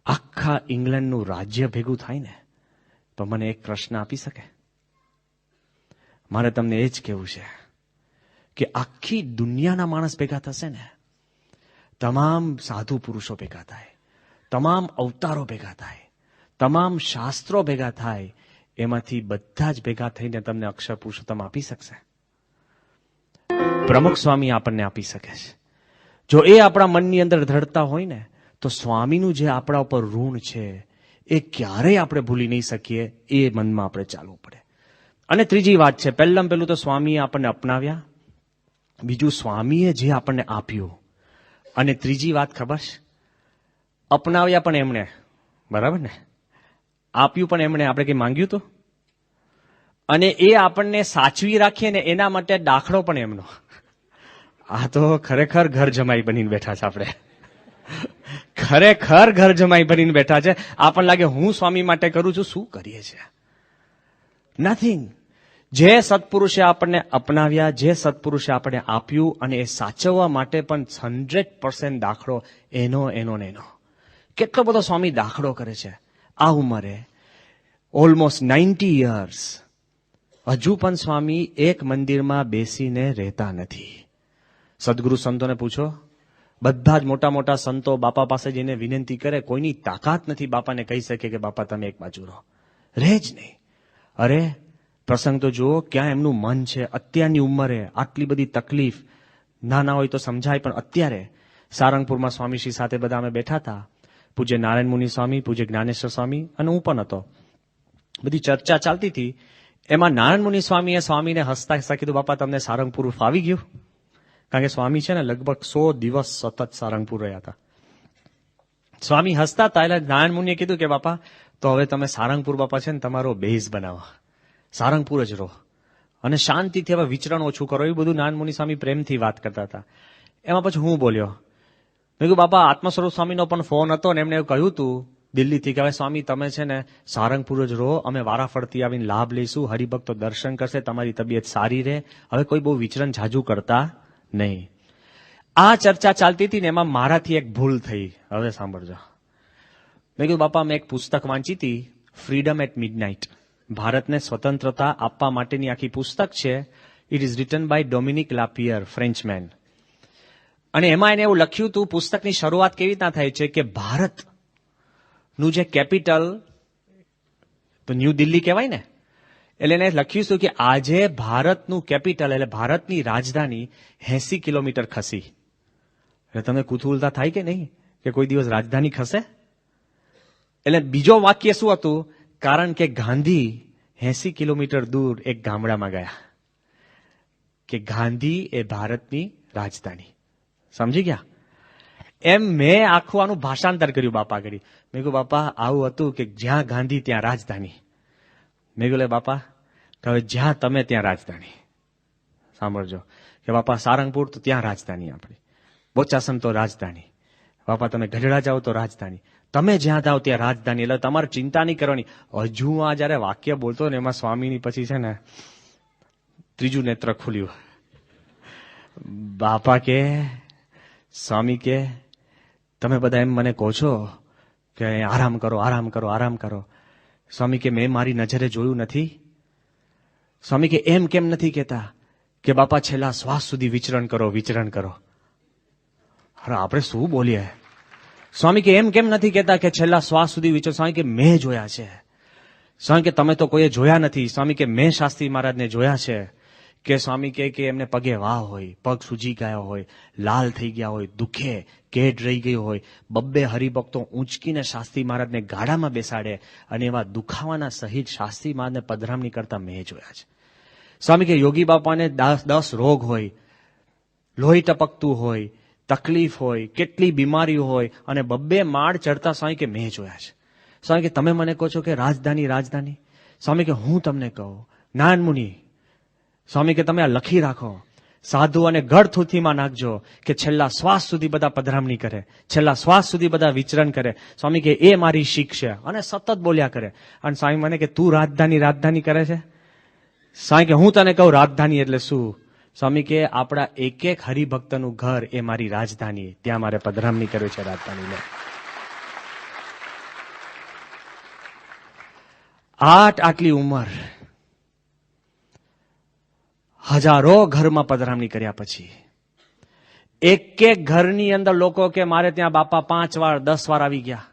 આખા ઇંગ્લેન્ડનું રાજ્ય ભેગું થાય ને તો મને એક કૃષ્ણ આપી શકે? મારે તમને એ જ કહેવું છે કે આખી દુનિયાના માણસ ભેગા થશે ને, તમામ સાધુ પુરુષો ભેગા થાય, તમામ અવતારો ભેગા થાય, તમામ શાસ્ત્રો ભેગા થાય, એમાંથી બધા જ ભેગા થઈને તમને અક્ષર પુરુષોત્તમ આપી શકશે. પ્રમુખ સ્વામી આપણને આપી શકે છે. જો એ આપણા મનની અંદર ધડતા હોય ને તો સ્વામીનું જે આપણા ઉપર ઋણ છે એ ક્યારેય આપણે ભૂલી નહીં શકીએ. એ મનમાં આપણે ચાલવું પડે. અને ત્રીજી વાત છે, પહેલું તો સ્વામીએ આપણને અપનાવ્યા, બીજું સ્વામીએ જે આપણને આપ્યું, અને ત્રીજી વાત ખબર છે, અપનાવ્યા પણ એમણે, બરાબર ને, આપ્યું પણ એમણે. આપણે કઈ માંગ્યું હતું? અને એ આપણને સાચવી રાખીએ ને એના માટે દાખલો પણ એમનો. આ તો ખરેખર ઘર જમાઈ બનીને બેઠા છે આપણે, ખરેખર ઘર જમાઈ બનીને બેઠા છે. આપણને લાગે હું સ્વામી માટે કરું છું, શું કરીએ છીએ? નથિંગ. જે સત્પુરુષે આપણને અપનાવ્યા, જે સત્પુરુષે આપણને આપ્યું, અને એ સાચવવા માટે પણ 100% દાખલો એનો. કેટલો બધો સ્વામી દાખલો કરે છે. આ ઉંમરે ઓલમોસ્ટ 90 યર્સ. હજુ પણ સ્વામી એક મંદિરમાં બેસીને રહેતા નથી. સદગુરુ સંતોને પૂછો, બધા જ મોટા મોટા સંતો બાપા પાસે જઈને વિનંતી કરે, કોઈની તાકાત નથી બાપાને કહી શકે કે બાપા તમે એક બાજુ રહો, રહે જ નહીં. અરે પ્રસંગ તો જુઓ, ક્યાં એમનું મન છે. અત્યારની ઉંમરે આટલી બધી તકલીફ, નાના હોય તો સમજાય, પણ અત્યારે સારંગપુરમાં સ્વામીશ્રી સાથે બધા અમે બેઠા હતા. પૂજ્ય નારાયણ મુનિ સ્વામી, પૂજ્ય જ્ઞાનેશ્વર સ્વામી અને હું પણ હતો. બધી ચર્ચા ચાલતી હતી. એમાં નારાયણ મુનિ સ્વામીએ સ્વામીને હસતા હસતા કીધું, બાપા તમને સારંગપુર ફાવી ગયું? કારણ કે સ્વામી છે ને લગભગ 100 દિવસ સતત સારંગપુર રહ્યા હતા. સ્વામી હસતા હતા એટલે નારાયણ મુનિએ કીધું કે બાપા તો હવે તમે સારંગપુર બાપા છે ને તમારો બેઝ બનાવો, સારંગપુર જ રહો અને શાંતિથી હવે વિચરણ ઓછું કરો. એવું બધું નારાયણ મુનિ સ્વામી પ્રેમથી વાત કરતા હતા. એમાં પછી હું બોલ્યો, મેં કીધું બાપા આત્મસ્વરૂપ સ્વામીનો પણ ફોન હતો ને એમણે એવું કહ્યું હતું દિલ્હીથી કે હવે સ્વામી તમે છે ને સારંગપુર જ રહો, અમે વારાફરતી આવીને લાભ લઈશું, હરિભક્તો દર્શન કરશે, તમારી તબિયત સારી રહે, હવે કોઈ બહુ વિચરણ ઝાઝું કરતા નહીં. આ ચર્ચા ચાલતી હતી ને એમાં મારાથી એક ભૂલ થઈ. હવે સાંભળજો. મેં કીધું બાપા મેં એક પુસ્તક વાંચી હતી, ફ્રીડમ એટ મિડનાઇટ. ભારતને સ્વતંત્રતા આપવા માટેની આખી પુસ્તક છે. It is written by Dominique Lapierre, Frenchman. અને એમાં એને એવું લખ્યું હતું, પુસ્તકની શરૂઆત કેવી રીતના થાય છે કે ભારતનું જે કેપિટલ તો ન્યૂ દિલ્હી કહેવાય ને, એટલે એને લખ્યું હતું કે આજે ભારતનું કેપિટલ એટલે ભારતની રાજધાની 80 કિલોમીટર ખસી. એટલે તમને કુતૂહલતા થાય કે નહીં કે કોઈ દિવસ રાજધાની ખસે? એટલે બીજો વાક્ય શું હતું? કારણ કે ગાંધી 80 કિલોમીટર દૂર એક ગામડામાં ગયા કે ગાંધી એ ભારતની રાજધાની. સમજી ગયા? એમ મેં આખું આનું ભાષાંતર કર્યું બાપા કરી. મેં કહ્યું બાપા આવું હતું કે જ્યાં ગાંધી ત્યાં રાજધાની. મેં કહ્યું બાપા હવે જ્યાં તમે ત્યાં રાજધાની. સાંભળજો કે બાપા સારંગપુર તો ત્યાં રાજધાની આપણી, બોચાસન તો રાજધાની, બાપા તમે ગઢડા જાઓ તો રાજધાની, તમે જ્યાં જાઓ ત્યાં રાજધાની. એટલે તમારે ચિંતા નહીં કરવાની. હજુ આ જયારે વાક્ય બોલતો ને એમાં સ્વામીની પછી છે ને ત્રીજું નેત્ર ખુલ્યું. બાપા કે સ્વામી કે તમે બધા એમ મને કહો છો કે આરામ કરો આરામ કરો આરામ કરો. સ્વામી કે મેં મારી નજરે જોયું નથી. સ્વામી કે એમ કેમ નથી કહેતા કે બાપા છેલ્લા શ્વાસ સુધી વિચરણ કરો વિચરણ કરો? અરે આપણે શું બોલીએ? સ્વામી કે એમ કેમ નથી કહેતા કે છેલ્લા શ્વાસ સુધી વિચરણ? સ્વામી કે મેં જોયા છે. સ્વામી કે તમે તો કોઈએ જોયા નથી. સ્વામી કે મેં શાસ્ત્રી મહારાજને જોયા છે કે સ્વામી કે એમને પગે વાહ હોય, પગ સૂજી ગયા હોય, લાલ થઈ ગયા હોય, દુખે, કેડ રહી ગયું હોય, બબ્બે હરિભક્તો ઊંચકીને શાસ્ત્રી મહારાજને ગાડામાં બેસાડે અને એવા દુખાવાના સહિત શાસ્ત્રી મહારાજને પધરામણી કરતા મેં જોયા છે. સ્વામી કે યોગી બાપાને 10 રોગ હોય, લોહી ટપકતું હોય, તકલીફ હોય, કેટલી બીમારીઓ હોય અને બબ્બે માળ ચડતા સ્વામી કે મેં જોયા છે. સ્વામી કે તમે મને કહો છો કે રાજધાની રાજધાની? સ્વામી કે હું તમને કહું નારાયણ મુનિ, સ્વામી કે તમે આ લખી રાખો, સાધુ અને ગઢ થૂથીમાં નાખજો કે છેલ્લા શ્વાસ સુધી બધા પધરામણી કરે, છેલ્લા શ્વાસ સુધી બધા વિચરણ કરે. સ્વામી કે એ મારી શીખ છે. અને સતત બોલ્યા કરે. અને સ્વામી મને કે તું રાજધાની રાજધાની કરે છે? સ્વામી કે હું તને કહું રાજધાની એટલે શું? સ્વામી કે આપણા એક એક હરિભક્તનું ઘર એ મારી રાજધાની, ત્યાં મારે પધરામણી કરવી છે રાજધાની. આટલી ઉંમર, હજારો ઘરમાં પધરામણી કર્યા પછી એક એક ઘરની અંદર લોકો કે મારે ત્યાં બાપા 5 વાર 10 વાર આવી ગયા.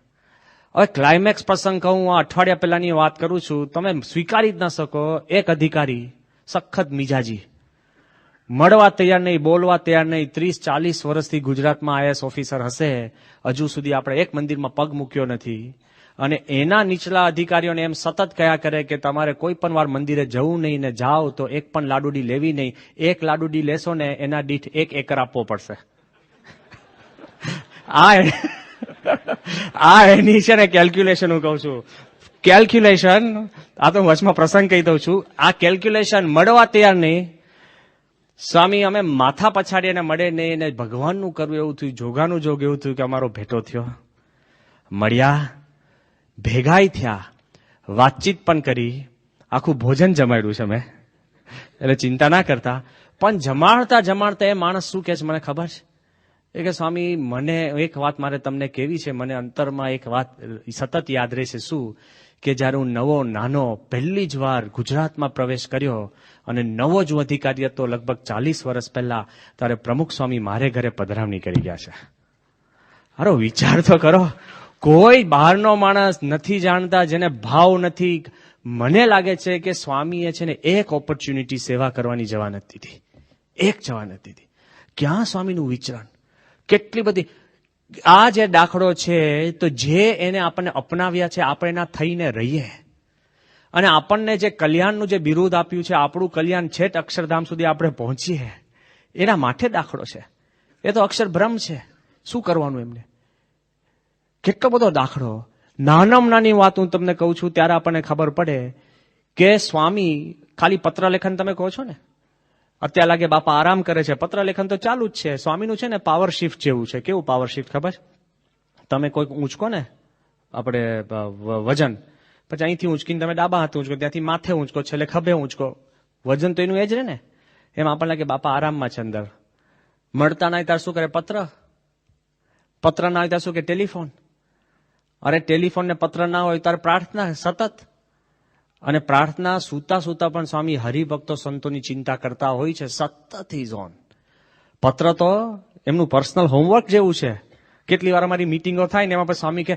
હવે ક્લાઇમેક્સ પ્રસંગ કહું, અઠવાડિયા પહેલાની વાત કરું છું, તમે સ્વીકારી જ ન શકો. એક અધિકારી સખત મિજાજી, મળવા તૈયાર નહીં, બોલવા તૈયાર નહીં, 30-40 વર્ષથી ગુજરાતમાં IAS ઓફિસર હશે, હજુ સુધી આપણે એક મંદિરમાં પગ મૂક્યો નથી. અને એના નીચલા અધિકારીઓને એમ સતત કહ્યા કરે કે તમારે કોઈ પણ વાર મંદિરે જવું નહીં, ને જાઓ તો એક પણ લાડુડી લેવી નહીં. એક લાડુડી લેશો ને એના દીઠ 1 એકર આપવો પડશે. આ એની છે ને કેલ્ક્યુલેશન હું કહું છું. કેલ્ક્યુલેશન, આ તો વચમાં પ્રસંગ કહી દઉં છું. આ કેલ્ક્યુલેશન મળવા તૈયાર નહીં. સ્વામી અમે માથા પછાડી અને મળે નહીં, ને ભગવાનનું કરવું એવું થયું, જોગાનું જોગ એવું થયું કે અમારો ભેટો થયો. મળ્યા, ભેગાઈ થયા, વાતચીત પણ કરી, આખું ભોજન જમાડ્યું છે મેં, એટલે ચિંતા ના કરતા. પણ જમાડતા જમાડતા એ માણસ શું કે છે મને ખબર છે? એ કે સ્વામી મને એક વાત મારે તમને કેવી છે, મને અંતરમાં એક વાત સતત યાદ રહેશે. શું કે જ્યારે હું નવો નાનો પહેલી જ વાર ગુજરાતમાં પ્રવેશ કર્યો અને નવો જ અધિકારી હતો, લગભગ 40 વર્ષ પહેલા, ત્યારે પ્રમુખ સ્વામી મારે ઘરે પધરામણી કરી ગયા છે. હારો વિચાર તો કરો, કોઈ બહારનો માણસ નથી જાણતા, જેને ભાવ નથી. મને લાગે છે કે સ્વામીએ છે ને એક ઓપોર્ચ્યુનિટી સેવા કરવાની જવા નથી દીધી, એક જવા નથી દીધી. ક્યાં સ્વામીનું વિચરણ, કેટલી બધી. આ જે દાખલો છે, તો જે એને આપણને અપનાવ્યા છે, આપણે એના થઈને રહીએ, અને આપણને જે કલ્યાણનું જે બિરુદ આપ્યું છે, આપણું કલ્યાણ છેટ અક્ષરધામ સુધી આપણે પહોંચીએ, એના માટે દાખલો છે. એ તો અક્ષર બ્રહ્મ છે. શું કરવાનું એમને? કેટલો બધો દાખલો. નાનામાં નાની વાત હું તમને કહું છું ત્યારે આપણને ખબર પડે કે સ્વામી ખાલી પત્ર લેખન તમે કહો છો ને, અત્યારે લાગે બાપા આરામ કરે છે, પત્ર લેખન તો ચાલુ જ છે. સ્વામીનું છે ને પાવર શિફ્ટ જેવું છે. કેવું પાવર શિફ્ટ ખબર? તમે કોઈક ઊંચકો ને, આપણે વજન, પછી અહીંથી ઊંચકીને તમે ડાબા હાથે ઊંચકો, ત્યાંથી માથે ઊંચકો, છેલ્લે ખભે ઊંચકો, વજન તો એનું એ જ રહે ને. એમ આપણને લાગે બાપા આરામમાં છે અંદર. મળતા ના હોય ત્યારે શું કરે? પત્ર ના હોય ત્યારે શું કે? ટેલિફોન. અરે ટેલિફોન ને પત્ર ના હોય ત્યારે પ્રાર્થના સતત. અને પ્રાર્થના સૂતા સૂતા પણ સ્વામી હરિભક્તો સંતોની ચિંતા કરતા હોય છે, સતત ઇઝ ઓન. પત્ર તો એમનું પર્સનલ હોમવર્ક જેવું છે. કેટલી વાર અમારી મિટિંગો થાય ને એમાં પછી સ્વામી કે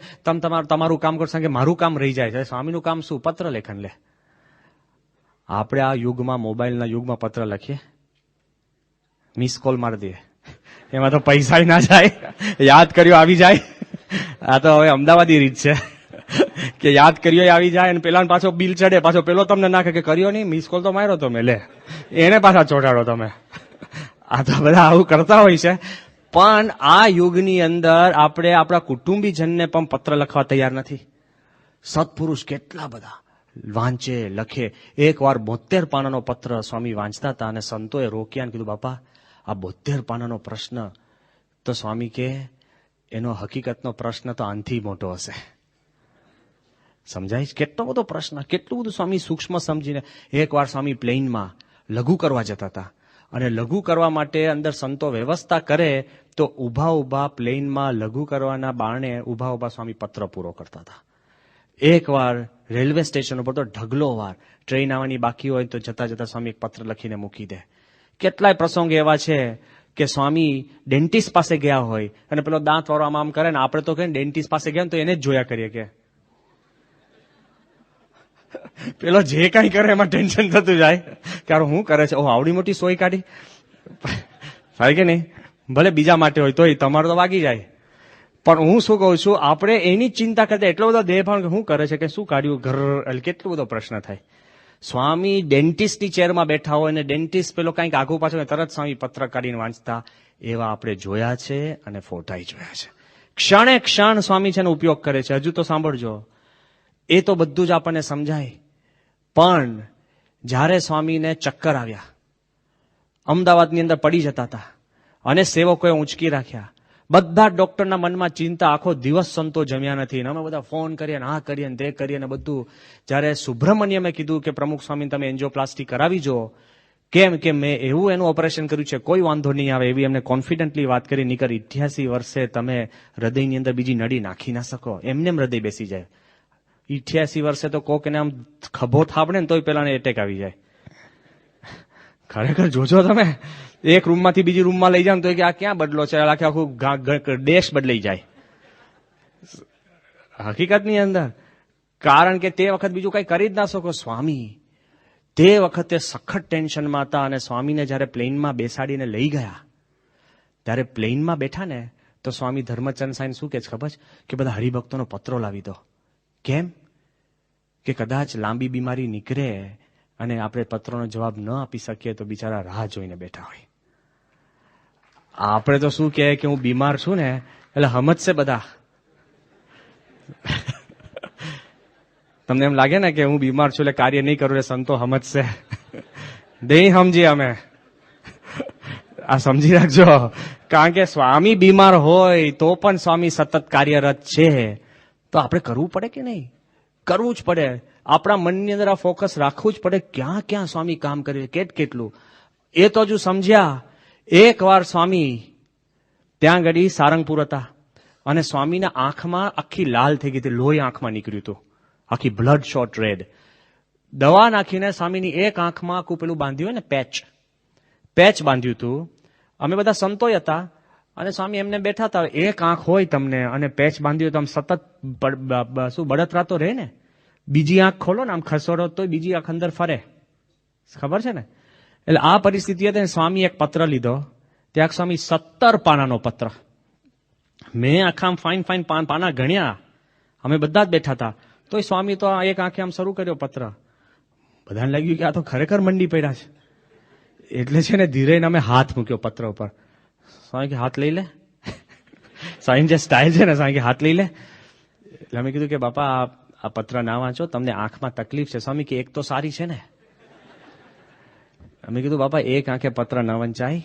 તમારું કામ કરશો, કે મારું કામ રહી જાય છે. સ્વામીનું કામ શું? પત્ર લેખન. લે, આપણે આ યુગમાં, મોબાઈલના યુગમાં પત્ર લખીએ, મિસ કોલ મારી દઈએ, એમાં તો પૈસા ના જાય, યાદ કર્યો આવી જાય. આ તો હવે અમદાવાદી રીત છે કે યાદ કર્યો આવી જાય, અને પેલા પાછો બિલ ચડે, પાછો પેલો તમને નાખે કે કર્યો નહીં, મિસ કોલ તો માર્યો તમે, લે એને પાછા ચોટાડો તમે. આ તો બધા આવું કરતા હોય છે. પણ આ યુગની અંદર આપણે આપણા કુટુંબીજનને પણ પત્ર લખવા તૈયાર નથી. સત્પુરુષ કેટલા બધા વાંચે, લખે. એક વાર 72 પાનાનો પત્ર સ્વામી વાંચતા હતા અને સંતોએ રોક્યા અને કીધું, બાપા આ 72 પાનાનો પ્રશ્ન. તો સ્વામી કે એનો હકીકતનો પ્રશ્ન તો આનથી મોટો હશે. સમજાય? કેટલો બધો પ્રશ્ન, કેટલું બધું સ્વામી સૂક્ષ્મ સમજીને. એક વાર સ્વામી પ્લેનમાં લઘુ કરવા જતા હતા, અને લઘુ કરવા માટે અંદર સંતો વ્યવસ્થા કરે તો ઉભા ઉભા પ્લેનમાં લઘુ કરવાના બારણે ઉભા ઉભા સ્વામી પત્ર પૂરો કરતા હતા. એક વાર રેલવે સ્ટેશન ઉપર તો ઢગલો વાર ટ્રેન આવવાની બાકી હોય તો જતા જતા સ્વામી એક પત્ર લખીને મૂકી દે. કેટલાય પ્રસંગ એવા છે કે સ્વામી ડેન્ટિસ્ટ પાસે ગયા હોય અને પેલો દાંત વાળો આમ કરે ને, આપણે તો કહીએ ડેન્ટિસ્ટ પાસે ગયા ને તો એને જ જોયા કરીએ કે પેલો જે કઈ કરે એમાં ટેન્શન થતું જાય કે હું કરે છે, ઓહ આવડી મોટી સોય કાઢી, થાય કે નહીં? ભલે બીજા માટે હોય તોય તમારું તો વાગી જાય. પણ હું શું કહું છું, આપણે એની ચિંતા કરતા એટલો બધો દેહભાન કે શું કરે છે, કે શું કાઢ્યું, ઘર, કેટલો બધો પ્રશ્ન થાય. સ્વામી ડેન્ટિસ્ટની ચેરમાં બેઠા હોય અને ડેન્ટિસ્ટ પેલો કંઈક આઘું પાછું તરત સ્વામી પત્ર કાઢીને વાંચતા, એવા આપણે જોયા છે અને ફોટાઈ જોયા છે. ક્ષણે ક્ષણ સ્વામી છે એનો ઉપયોગ કરે છે. હજુ તો સાંભળજો, એ તો બધું જ આપણને સમજાય. પણ જ્યારે સ્વામીને ચક્કર આવ્યા, અમદાવાદની અંદર પડી જતા હતા અને સેવકોએ ઊંચકી રાખ્યા, બધા ડોક્ટરના મનમાં ચિંતા, આખો દિવસ સંતો જમ્યા નથી, અમે બધા ફોન કરીએ, આ કરીએ તે કરીએ ને બધું. જ્યારે સુબ્રમણ્યમે કીધું કે પ્રમુખ સ્વામી તમે એન્જિયોપ્લાસ્ટી કરાવી જો, કેમ કે મેં એવું એનું ઓપરેશન કર્યું છે, કોઈ વાંધો નહીં આવે એવી એમને કોન્ફિડન્ટલી વાત કરી. નીકળ 88 વર્ષે તમે હૃદયની અંદર બીજી નળી નાખી ના શકો, એમને હૃદય બેસી જાય. 88 વર્ષે તો કોક એને આમ ખભો થાપડે ને તોય પેલાને એટેક આવી જાય. ખરેખર જોજો તમે, એક રૂમમાંથી બીજી રૂમમાં લઈ જાવ તો કે આ ક્યાં બદલો છે, આખું દેશ બદલાઈ જાય હકીકતની અંદર. કારણ કે તે વખત બીજું કઈ કરી જ ના શકો. સ્વામી તે વખતે સખત ટેન્શનમાં હતા અને સ્વામીને જ્યારે પ્લેનમાં બેસાડીને લઈ ગયા, ત્યારે પ્લેનમાં બેઠા ને તો સ્વામી ધર્મચંદ સાહેબ શું કે ખબર કે બધા હરિભક્તોનો પત્રો લાવી દો. કેમ કે કદાચ લાંબી બીમારી નીકળે અને આપણે પત્રનો જવાબ ન આપી શકીએ તો બિચારા રાહ જોઈને બેઠા હોય. આપણે તો શું કહે કે હું બીમાર છું ને એટલે સમજશે બધા. તમને એમ લાગે ને કે હું બીમાર છું એટલે કાર્ય નહીં કરું એટલે સંતો સમજશે. નહીં સમજી અમે. આ સમજી રાખજો, કારણ કે સ્વામી બીમાર હોય તો પણ સ્વામી સતત કાર્યરત છે. તો આપણે કરવું પડે કે નહીં? કરવું જ પડે. આપણા મનની અંદર આ ફોકસ રાખવું જ પડે. ક્યાં ક્યાં સ્વામી કામ કરે, કેટલું એ તો હજુ સમજ્યા. એક વાર સ્વામી ત્યાં ઘડી સારંગપુર હતા અને સ્વામીના આંખમાં આખી લાલ થઈ ગઈ હતી, લોહી આંખમાં નીકળ્યું હતું. આખી બ્લડ શોટ રેડ. દવા નાખીને સ્વામીની એક આંખમાં આખું પેલું બાંધ્યું હોય ને પેચ બાંધ્યું હતું. અમે બધા સંતોય હતા અને સ્વામી એમને બેઠા હતા. એક આંખ હોય તમને અને પેચ બાંધ્યું તો આમ સતત શું બળતરા તો રહે ને. બીજી આંખ ખોલો ને આમ ખસોડો તો બીજી આંખ અંદર ફરે, ખબર છે ને. એટલે આ પરિસ્થિતિ હતી. સ્વામી એક પત્ર લીધો. ત્યાં સ્વામી 17 પાનાનો પત્ર. મેં આખા ફાઇન પાના ગણ્યા. અમે બધા જ બેઠા હતા. તો સ્વામી તો એક આંખે આમ શરૂ કર્યો પત્ર. બધાને લાગ્યું કે આ તો ખરેખર મંડી પડ્યા છે. એટલે છે ને ધીરે અમે હાથ મૂક્યો પત્ર ઉપર. સ્વામી કે હાથ લઈ લે. સ્વામી જે સ્ટાઇલ છે ને, સ્વામી કે હાથ લઈ લે. એટલે અમે કીધું કે બાપા આ પત્ર ના વાંચો, તમને આંખમાં તકલીફ છે. સ્વામી કે એક તો સારી છે ને. અમે કીધું બાપા એક આંખે પત્ર ન વંચાય.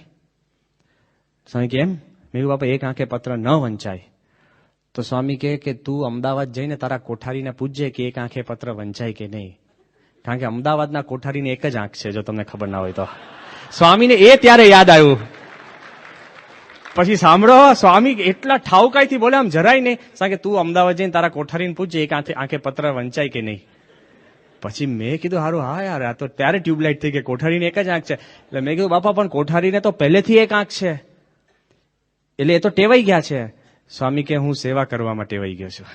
સ્વામી કે એમ? મેં કીધું બાપા એક આંખે પત્ર ન વંચાય. તો સ્વામી કે તું અમદાવાદ જઈને તારા કોઠારીને પૂછજે કે એક આંખે પત્ર વંચાય કે નહીં. કારણ કે અમદાવાદના કોઠારીને એક જ આંખ છે, જો તમને ખબર ના હોય તો. સ્વામીને એ ત્યારે યાદ આવ્યું. પછી સાંભળો, સ્વામી એટલા ઠાવકાઈથી બોલે, આમ જરાય નહીં. કે તું અમદાવાદ જઈને તારા કોઠારીને પૂછજે એક આંખે પત્ર વંચાય કે નહીં. પછી મેં કીધું હારું, હા યાર, આ તો ત્યારે ટ્યુબલાઇટ થઈ ગઈ, કોઠારીને એક જ આંખ છે. એટલે મેં કીધું બાપા પણ કોઠારીને તો પહેલેથી એક આંખ છે, એટલે એ તો ટેવાઈ ગયા છે. સ્વામી કે હું સેવા કરવામાં ટેવાઈ ગયો છું.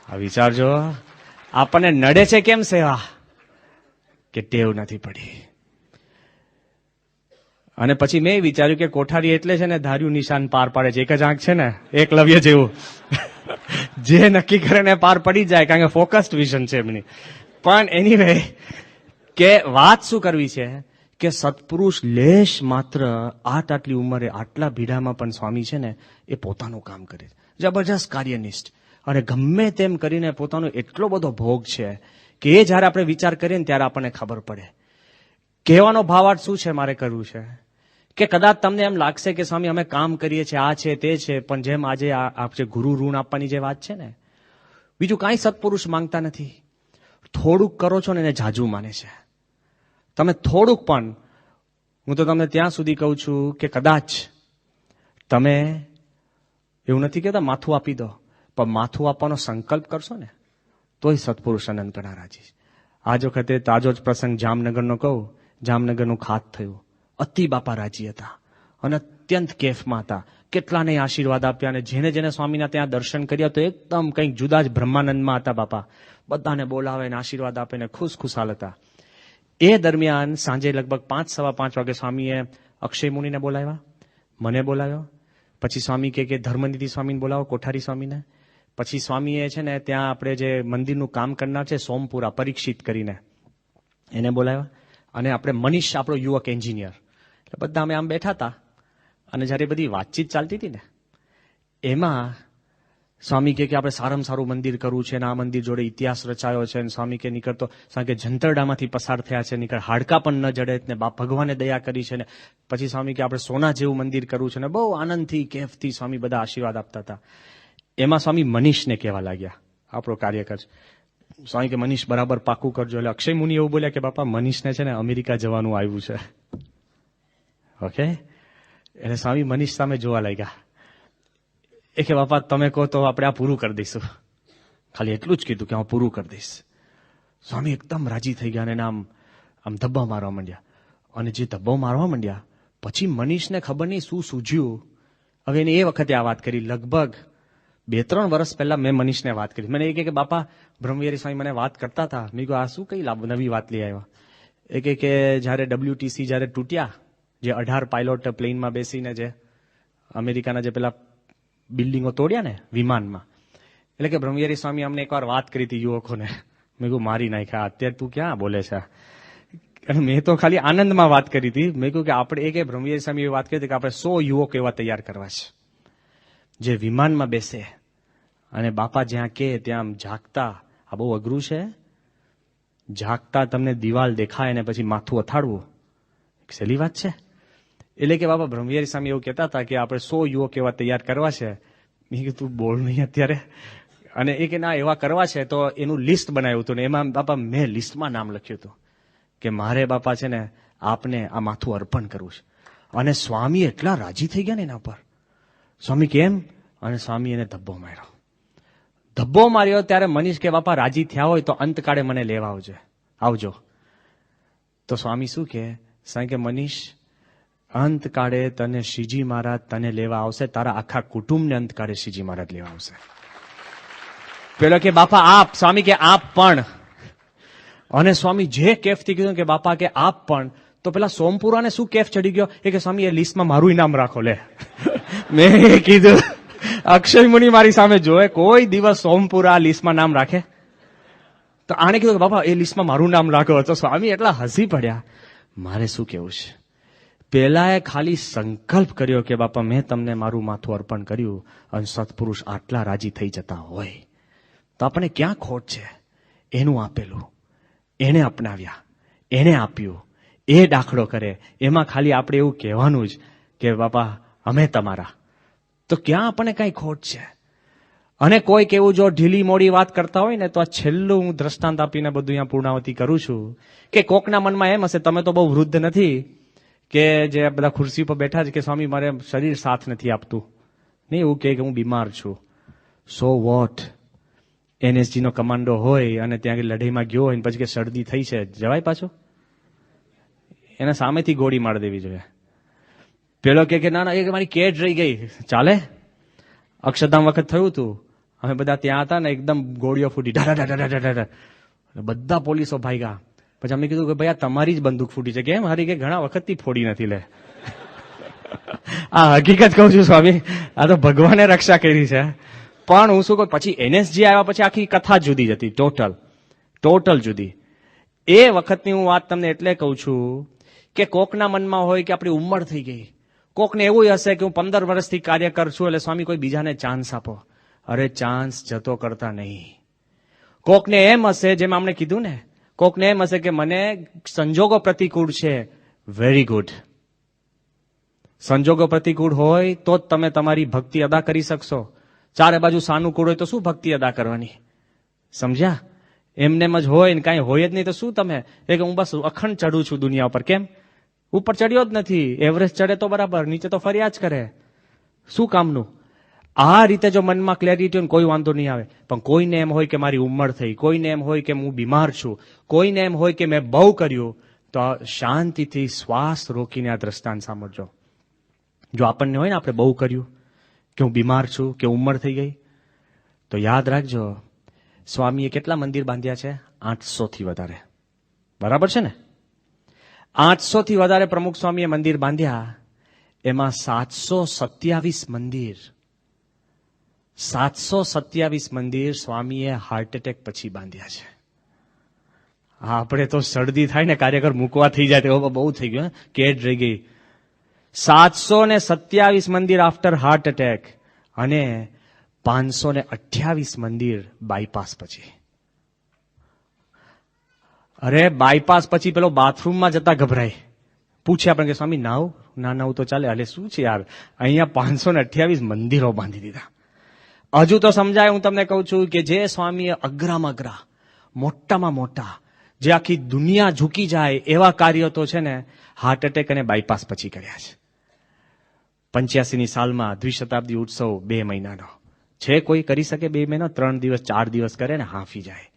આ વિચારજો, આપણને નડે છે કેમ સેવા? કે ટેવ નથી પડી. અને પછી મેં વિચાર્યું કે કોઠારી એટલે છે ને ધાર્યું નિશાન પાર પાડે છે. એક જ આંખ છે ને, એકલવ્ય જેવું. જે નક્કી કરે ને પાર પડી જાય, કારણ કે ફોકસ્ડ વિઝન છે એમની. પણ એનીવે, કે વાત શું કરવી છે કે સત્પુરુષ લેશ માત્ર આટલી ઉંમરે આટલા ભીડામાં પણ સ્વામી છે ને એ પોતાનું કામ કરે છે. જબરજસ્ત કાર્યનિષ્ઠ. અને ગમે તેમ કરીને પોતાનો એટલો બધો ભોગ છે કે એ જયારે આપણે વિચાર કરીએ ને ત્યારે આપણને ખબર પડે. કહેવાનો ભાવાર્થ શું છે મારે કરવું છે કે કદાચ તમને એમ લાગશે કે સ્વામી અમે કામ કરીએ છીએ, આ છે તે છે, પણ જેમ આજે આપણે ગુરુ ઋણ આપવાની જે વાત છે ને, બીજું કાંઈ સત્પુરુષ માંગતા નથી. થોડુંક કરો છો ને એને જાજુ માને છે. તમે થોડુંક પણ, હું તો તમને ત્યાં સુધી કહું છું કે કદાચ તમે એવું નથી કહેતા માથું આપી દો, પણ માથું આપવાનો સંકલ્પ કરશો ને તોય સત્પુરુષ અનંત ગણા રાજી. આજ વખતે તાજો જ પ્રસંગ જામનગરનો કહું. જામનગરનું ખાત થયું. અતિ બાપા રાજી હતા અને અત્યંત કેફમાં હતા. કેટલાને આશીર્વાદ આપ્યા અને જેને જેને સ્વામીના ત્યાં દર્શન કર્યા તો એકદમ કંઈક જુદા જ બ્રહ્માનંદમાં હતા બાપા. બધાને બોલાવે ને આશીર્વાદ આપે ને ખુશખુશાલ હતા. એ દરમિયાન સાંજે લગભગ 5, સવા 5 વાગે સ્વામીએ અક્ષય મુનિને બોલાવ્યા, મને બોલાવ્યો. પછી સ્વામી કે ધર્મનિધિ સ્વામીને બોલાવો, કોઠારી સ્વામીને. પછી સ્વામીએ છે ને ત્યાં આપણે જે મંદિરનું કામ કરનાર છે સોમપુરા, પરીક્ષિત કરીને, એને બોલાવ્યા. અને આપણે મનીષ, આપણો યુવક એન્જિનિયર. એટલે બધા અમે આમ બેઠા હતા. અને જ્યારે બધી વાતચીત ચાલતી હતી ને એમાં સ્વામી કે આપણે સારામાં સારું મંદિર કરવું છે ને આ મંદિર જોડે ઇતિહાસ રચાયો છે. સ્વામી કે નીકળતો કે જંતરડામાંથી પસાર થયા છે, નીકળ હાડકા પણ ન જડે ને બાપ ભગવાને દયા કરી છે ને. પછી સ્વામી કે આપણે સોના જેવું મંદિર કરવું છે ને બહુ આનંદથી કેફથી સ્વામી બધા આશીર્વાદ આપતા હતા. એમાં સ્વામી મનીષને કહેવા લાગ્યા, આપણો કાર્યકર. સ્વામી કે મનીષ બરાબર પાકું કરજો. એટલે અક્ષય મુનિ એવું બોલ્યા કે બાપા મનીષને છે ને અમેરિકા જવાનું આવ્યું છે. ઓકે. એટલે સ્વામી મનીષ સામે જોવા લાગ્યા. એ કે બાપા તમે કહો તો આપણે આ પૂરું કરી દઈશું. ખાલી એટલું જ કીધું કે હું પૂરું કરી દઈશ. સ્વામી એકદમ રાજી થઈ ગયા અને આમ ધબ્બા મારવા માંડ્યા. અને જે ધબ્બો મારવા માંડ્યા પછી મનીષને ખબર નહીં શું સૂઝ્યું. હવે એને એ વખતે આ વાત કરી. લગભગ 2-3 વર્ષ પહેલા મેં મનીષને વાત કરી. મને એ કે બાપા બ્રહ્મવિહારી સ્વામી મને વાત કરતા હતા. મેં કહ્યું આ શું કઈ નવી વાત લઈ આવ્યા? એ કે જયારે WTC જયારે તૂટ્યા, જે 18 પાયલોટ પ્લેનમાં બેસીને જે અમેરિકાના જે પેલા બિલ્ડિંગો તોડ્યા ને વિમાનમાં, એટલે કે બ્રહ્મવિહારી સ્વામી અમને એકવાર વાત કરી હતી યુવકોને. મેં કહ્યું મારી નાખ્યા, અત્યારે તું ક્યાં બોલે છે? અને મેં તો ખાલી આનંદમાં વાત કરી હતી. મેં કહ્યું કે આપણે એક બ્રહ્મવિહારી સ્વામી એવી વાત કરી હતી કે આપણે 100 યુવકો એવા તૈયાર કરવા છે જે વિમાનમાં બેસે અને બાપા જ્યાં કે ત્યાં જાગતા. આ બહુ અઘરું છે. જાગતા તમને દિવાલ દેખાય અને પછી માથું અથાડવું સહેલી વાત છે? એટલે કે બાપા બ્રહ્મવિહારી સ્વામી એવું કહેતા હતા કે આપણે 100 યુવક એવા તૈયાર કરવા છે. મેં કીધું તું બોલ નહીં અત્યારે. અને એ કે ના એવા કરવા છે તો એનું લિસ્ટ બનાવ્યું હતું ને એમાં બાપા મેં લિસ્ટમાં નામ લખ્યું હતું કે મારે બાપા છે ને આપને આ માથું અર્પણ કરવું છે. અને સ્વામી એટલા રાજી થઈ ગયા ને એના પર. સ્વામી કેમ? અને સ્વામી એને ધબ્બો માર્યો. ધબ્બો માર્યો ત્યારે મનીષ કે બાપા રાજી થયા હોય તો અંતકાળે મને લેવા આવજો. તો સ્વામી શું કે? સાંઈ કે મનીષ, અંતકાળે તને શ્રીજી મહારાજ તને લેવા આવશે, તારા આખા કુટુંબને અંતકાળે શ્રીજી મહારાજ લેવા આવશે. પેલો કે બાપા આપ, સ્વામી કે આપ પણ. અને સ્વામી જે કેફથી કીધું કે બાપા કે આપ પણ, તો પેલા સોમપુરાને શું કેફ ચડી ગયો? એ કે સ્વામી એ લિસ્ટમાં મારું ઇનામ રાખો. લે, મેં કીધું અક્ષય મુનિ મારી સામે જોવે, કોઈ દિવસ સોમપુરા લિસ્ટમાં નામ રાખે? તો આને કીધું કે બાપા એ લિસ્ટમાં મારું નામ રાખો. તો સ્વામી એટલા હસી પડ્યા. મારે શું કેવું છે? પેલાએ ખાલી સંકલ્પ કર્યો કે બાપા મેં તમને મારું માથું અર્પણ કર્યું, અને સત્પુરુષ આટલા રાજી થઈ જતા હોય તો આપણે ક્યાં ખોટ છે? એનું આપેલું, એને અપનાવ્યા, એને આપ્યું, એ દાખલો કરે, એમાં ખાલી આપણે એવું કહેવાનું જ કે બાપા અમે તમારા, તો ક્યાં આપણને કઈ ખોટ છે? અને કોઈ કેવું જો ઢીલી મોડી વાત કરતા હોય ને, તો આ છેલ્લું હું દ્રષ્ટાંત આપીને બધું અહીંયા પૂર્ણાવતી કરું છું કે કોકના મનમાં એમ હશે તમે તો બહુ વૃદ્ધ નથી કે જે બધા ખુરશી પર બેઠા છે કે સ્વામી મારે શરીર સાથ નથી આપતું. નહીં, એવું કે હું બીમાર છું. So what? NSG નો કમાન્ડો હોય અને ત્યાં લડાઈમાં ગયો હોય ને પછી કે શરદી થઈ છે, જવાય પાછો? એને સામેથી ગોળી મારી દેવી જોઈએ. પેલો કે ના ના, એ મારી કેટ રહી ગઈ, ચાલે? અક્ષરધામ વખત થયું હતું, અમે બધા ત્યાં હતા ને, એકદમ ગોળીઓ ફૂટી, બધા પોલીસો ભાગ્યા. પછી અમે કીધું કે ભાઈ આ તમારી જ બંદૂક ફૂટી છે. કેમ? હારી કે ઘણા વખતથી ફોડી નથી. લે, આ હકીકત કહું છું સ્વામી, આ તો ભગવાને રક્ષા કરી છે. પણ હું શું કહું, પછી NSG આવ્યા પછી આખી કથા જુદી જ હતી, ટોટલ જુદી. એ વખતની હું વાત તમને એટલે કહું છું કે કોકના મનમાં હોય કે આપણી ઉંમર થઈ ગઈ, કોકને એવું હશે કે હું 15 વર્ષથી કાર્ય કરું છું એટલે સ્વામી કોઈ બીજાને ચાન્સ આપો. અરે ચાન્સ જતો કરતા નહીં. કોકને એમ હશે, જેમ અમને કીધું ને, કોકને એમ હશે કે મને સંજોગો પ્રતિકૂળ છે. Very good. સંજોગો પ્રતિકૂળ હોય તો જ તમે તમારી ભક્તિ અદા કરી શકશો. ચારે બાજુ સાનુકૂળ હોય તો શું ભક્તિ અદા કરવાની? સમજ્યા? એમનેમ જ હોય ને કાંઈ હોય જ નહીં તો શું તમે? એ કે હું બસ અખંડ ચડું છું દુનિયા ઉપર. કેમ? ઉપર ચડ્યો જ નથી. એવરેસ્ટ ચડે તો બરાબર, નીચે તો ફર્યા જ કરે. શું કામનું? આ રીતે જો મનમાં ક્લેરિટી હોય કોઈ વાંધો નહીં આવે. પણ કોઈને એમ હોય કે મારી ઉંમર થઈ, કોઈને એમ હોય કે હું બીમાર છું, કોઈને એમ હોય કે મેં બહુ કર્યું, તો શાંતિથી શ્વાસ રોકીને આ દ્રષ્ટાંત સાંભળજો. જો આપણને હોય ને આપણે બહુ કર્યું, કે હું બીમાર છું, કે ઉંમર થઈ ગઈ, તો યાદ રાખજો સ્વામીએ કેટલા મંદિર બાંધ્યા છે? 800 થી વધારે. બરાબર છે ને? 800 થી વધારે પ્રમુખ સ્વામીએ મંદિર બાંધ્યા. એમાં 727 મંદિર સ્વામીએ હાર્ટ એટેક પછી બાંધ્યા છે. આપણે તો શરદી થાય ને કાર્યકર મૂકવા થઈ જાય તો બહુ થઈ ગયું, કેટ રહી ગઈ. 727 મંદિર આફ્ટર હાર્ટ એટેક અને 528 મંદિર બાયપાસ પછી. અરે બાયપાસ પછી પેલો બાથરૂમમાં જતા ગભરાય, પૂછે આપણે કે સ્વામી નાવ તો ચાલે. અલે શું છે યાર, અહીંયા 528 મંદિરો બાંધી દીધા. હજુ તો સમજાય. હું તમને કહું છું કે જે સ્વામીએ અગ્રામાં અગ્રા, મોટામાં મોટા, જે આખી દુનિયા ઝૂકી જાય એવા કાર્યો તો છે ને હાર્ટ એટેક અને બાયપાસ પછી કર્યા છે. 85ની સાલમાં દ્વિશતાબ્દી ઉત્સવ 2 મહિનાનો છે. કોઈ કરી શકે 2 મહિના? 3 દિવસ 4 દિવસ કરે ને હાંફી જાય.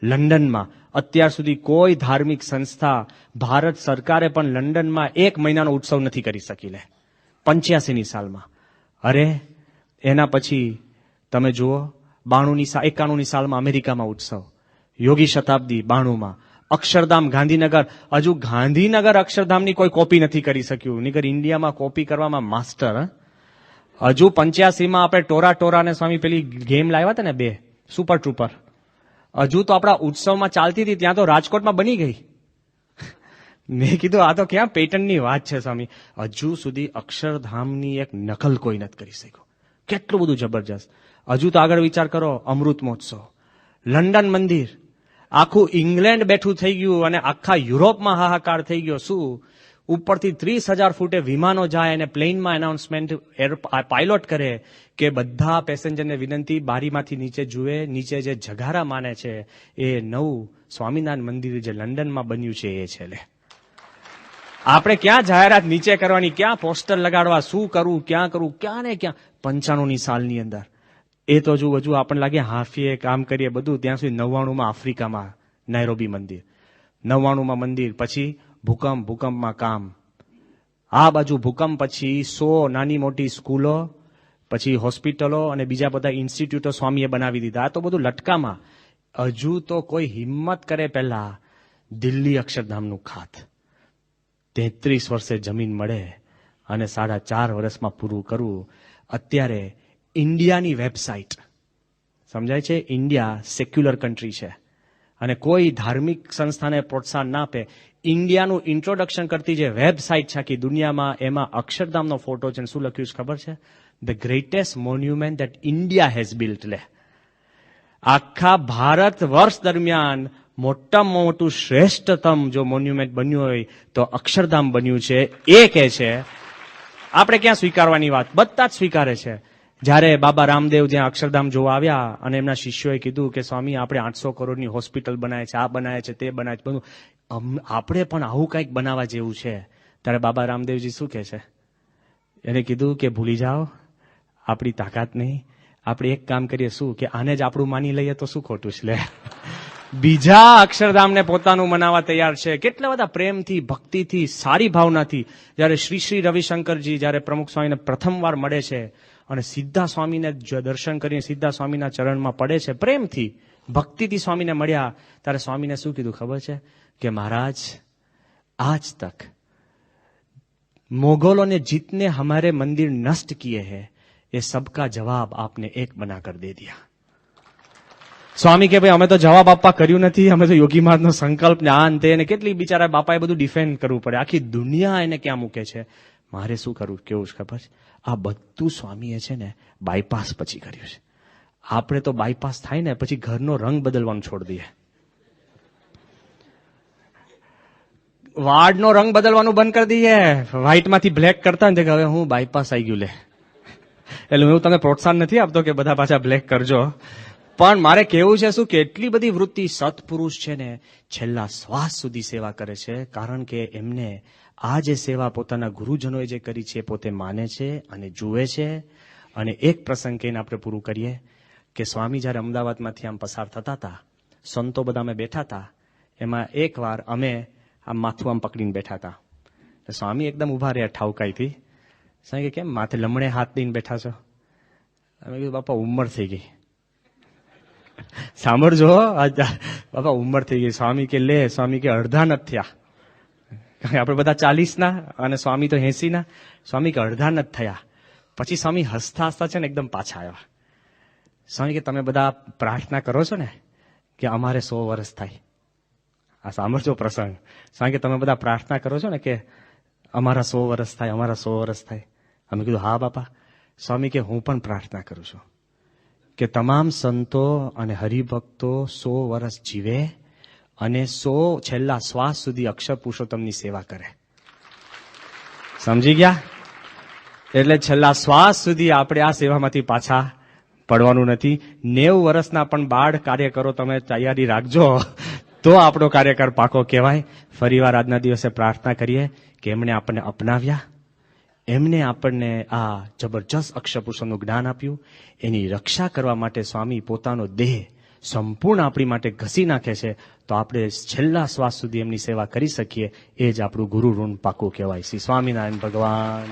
લંડનમાં અત્યાર સુધી કોઈ ધાર્મિક સંસ્થા, ભારત સરકારે પણ લંડનમાં 1 મહિનાનો ઉત્સવ નથી કરી શકી. લે, 85ની સાલમાં. અરે એના પછી તમે જુઓ 91ની સાલમાં અમેરિકામાં ઉત્સવ, યોગી શતાબ્દી 92માં, અક્ષરધામ ગાંધીનગર. હજુ ગાંધીનગર અક્ષરધામની કોઈ કોપી નથી કરી શક્યું. નીકર ઇન્ડિયામાં કોપી કરવામાં માસ્ટર. હજુ 85માં આપણે ટોરાને સ્વામી પેલી ગેમ લાવ્યા હતા ને 2 સુપર ટ્રુપર, હજુ તો આપણા ઉત્સવમાં ચાલતી હતી, ત્યાં તો રાજકોટમાં બની ગઈ. મેં કીધું આ તો ક્યાં પેટર્નની વાત છે સ્વામી. હજુ સુધી અક્ષરધામની એક નકલ કોઈ નથી કરી શક્યું. કેટલું બધું જબરજસ્ત. હજુ તો આગળ વિચાર કરો, અમૃત મહોત્સવ, લંડન મંદિર, આખું ઇંગ્લેન્ડ બેઠું થઈ ગયું અને આખા યુરોપમાં હાહાકાર થઈ ગયો. શું? ઉપરથી 30,000 ફૂટે વિમાનો જાય અને પ્લેનમાં એનાઉન્સમેન્ટ પાયલોટ કરે કે બધા પેસેન્જરને વિનંતી બારીમાંથી નીચે જુએ, નીચે જે જગારા માને છે એ નવું સ્વામિનારાયણ મંદિર જે લંડનમાં બન્યું છે એ છે. લે, આપણે ક્યાં જાહેરાત નીચે કરવાની, ક્યાં પોસ્ટર લગાડવા, શું કરવું, ક્યાં કરવું, ક્યાં ને ક્યાં. 95ની સાલની અંદર એ તો હજુ આપણને લાગે હાફીએ કામ કરીએ બધું, ત્યાં સુધી 99માં આફ્રિકામાં નાયરોબી મંદિર, 99માં મંદિર, પછી ભૂકંપમાં કામ, આ બાજુ ભૂકંપ પછી 100 નાની મોટી સ્કૂલો, પછી હોસ્પિટલો અને બીજા બધા ઇન્સ્ટિટ્યૂટો સ્વામીએ બનાવી દીધા. આ તો બધું લટકામાં. હજુ તો કોઈ હિંમત કરે પહેલા દિલ્હી અક્ષરધામનું ખાત 33 વર્ષે જમીન મળે અને 4.5 વર્ષમાં પૂરું કરવું. અત્યારે ઇન્ડિયાની વેબસાઇટ, સમજાય છે, ઇન્ડિયા સેક્યુલર કન્ટ્રી છે અને કોઈ ધાર્મિક સંસ્થાને પ્રોત્સાહન ના આપે, ઇન્ડિયાનું ઇન્ટ્રોડક્શન કરતી જે વેબસાઇટ છે આખી દુનિયામાં, એમાં અક્ષરધામનો ફોટો છે. શું લખ્યું છે ખબર છે? The greatest monument that India has built. લે, આખા ભારત વર્ષ દરમિયાન મોટામાં મોટું શ્રેષ્ઠતમ જો મોન્યુમેન્ટ બન્યું હોય તો અક્ષરધામ બન્યું છે. એ કહે છે, આપણે ક્યાં સ્વીકારવાની વાત, બધા જ સ્વીકારે છે. જ્યારે બાબા રામદેવ જ્યાં અક્ષરધામ જોવા આવ્યા અને એમના શિષ્યોએ કીધું કે સ્વામી આપણે 800 કરોડની હોસ્પિટલ બનાવે છે, આ બનાવે છે, તે બનાવે છે, બધું આપણે પણ આવું કંઈક બનાવવા જેવું છે. ત્યારે બાબા રામદેવજી શું કહે છે? એને કીધું કે ભૂલી જાઓ, આપણી તાકાત નહીં, આપણે એક કામ કરીએ, શું કે આને જ આપણું માની લઈએ તો શું ખોટું છે? લે, બીજા અક્ષરધામને પોતાનું મનાવવા તૈયાર છે. કેટલા બધા પ્રેમથી, ભક્તિથી, સારી ભાવનાથી. જ્યારે શ્રી શ્રી રવિશંકરજી જ્યારે પ્રમુખ સ્વામીને પ્રથમવાર મળે છે અને સીધા સ્વામીને દર્શન કરીને સીધા સ્વામીના ચરણમાં પડે છે, પ્રેમથી ભક્તિથી સ્વામીને મળ્યા, ત્યારે સ્વામીને શું કીધું ખબર છે? કે મહારાજ, आज तक मोगलों ने जितने हमारे मंदिर नष्ट किए हैं, ये सबका जवाब आपने एक बनाकर दे दिया. સ્વામી કે ભાઈ અમે તો જવાબ આપવા કર્યું નથી, અમે તો યોગી મહારાજનો સંકલ્પ ને આ તે, કેટલી બિચારા બાપાએ બધું ડિફેન્ડ કરવું પડે, આખી દુનિયા એને ક્યાં મૂકે છે. મારે શું કરવું, કેવું છે ખબર છે? આ બધું સ્વામીએ છે ને બાયપાસ પછી કર્યું છે. આપણે તો બાયપાસ થાય ને પછી ઘરનો રંગ બદલવાનું છોડી દઈએ, વાળનો રંગ બદલવાનું બંધ કરી દઈએ, વ્હાઈટમાંથી બ્લેક કરતા ને હવે હું બાયપાસ આવી ગયું લે. એટલે હું તમને પ્રોત્સાહન નથી આપતો કે બધા પાછા બ્લેક કરજો, પણ મારે કેવું છે શું કે એટલી બધી વૃત્તિ સત્પુરુષ છે ને છેલ્લા શ્વાસ સુધી સેવા કરે છે, કારણ કે એમને આ જે સેવા પોતાના ગુરુજનોએ જે કરી છે પોતે માને છે અને જુએ છે. અને એક પ્રસંગ કહીને આપણે પૂરું કરીએ કે સ્વામી જ્યારે અમદાવાદમાંથી આમ પસાર થતા હતા, સંતો બધા અમે બેઠા હતા, એમાં એકવાર અમે આમ માથું આમ પકડીને બેઠા હતા. સ્વામી એકદમ ઉભા રહ્યા ઠાવકાઈથી. સ્વામી કે કેમ માથે લમણે હાથ દઈને બેઠા છો? અમે કીધું બાપા ઉંમર થઈ ગઈ. સાંભળજો બાપા, ઉંમર થઈ ગઈ. સ્વામી કે લે, સ્વામી કે અડધા નથી થયા, આપણે બધા 40ના અને સ્વામી તો 80ના. સ્વામી કે અડધા નથી થયા. પછી સ્વામી હસતા હસતા છે ને એકદમ પાછા આવ્યા. સ્વામી કે તમે બધા પ્રાર્થના કરો છો ને કે અમારે 100 વર્ષ થાય. આ સાંભળજો પ્રસંગ. સ્વામી કે તમે બધા પ્રાર્થના કરો છો ને કે અમારા 100 વર્ષ થાય, અમારા 100 વર્ષ થાય. અમે કીધું હા બાપા. સ્વામી કે હું પણ પ્રાર્થના કરું છું કે તમામ સંતો અને હરિભક્તો 100 વર્ષ જીવે અને 100 છેલ્લા શ્વાસ સુધી અક્ષર પુરુષોત્તમની સેવા કરે. સમજી ગયા? એટલે છેલ્લા શ્વાસ સુધી આપણે આ સેવામાંથી પાછા પડવાનું નથી. 90 વર્ષના પણ બાળ કાર્ય કરો, તમે તૈયારી રાખજો તો આપણો કાર્યકર પાકો કહેવાય. ફરીવાર આજના દિવસે પ્રાર્થના કરીએ કે એમણે આપણને અપનાવ્યા, એમને આપણને આ જબરજસ્ત અક્ષરપુરુષોનું જ્ઞાન આપ્યું, એની રક્ષા કરવા માટે સ્વામી પોતાનો દેહ સંપૂર્ણ આપણી માટે ઘસી નાખે છે, તો આપણે છેલ્લા શ્વાસ સુધી એમની સેવા કરી શકીએ. એ જ આપણું ગુરુ ઋણ પાકું કહેવાય. શ્રી સ્વામિનારાયણ ભગવાન.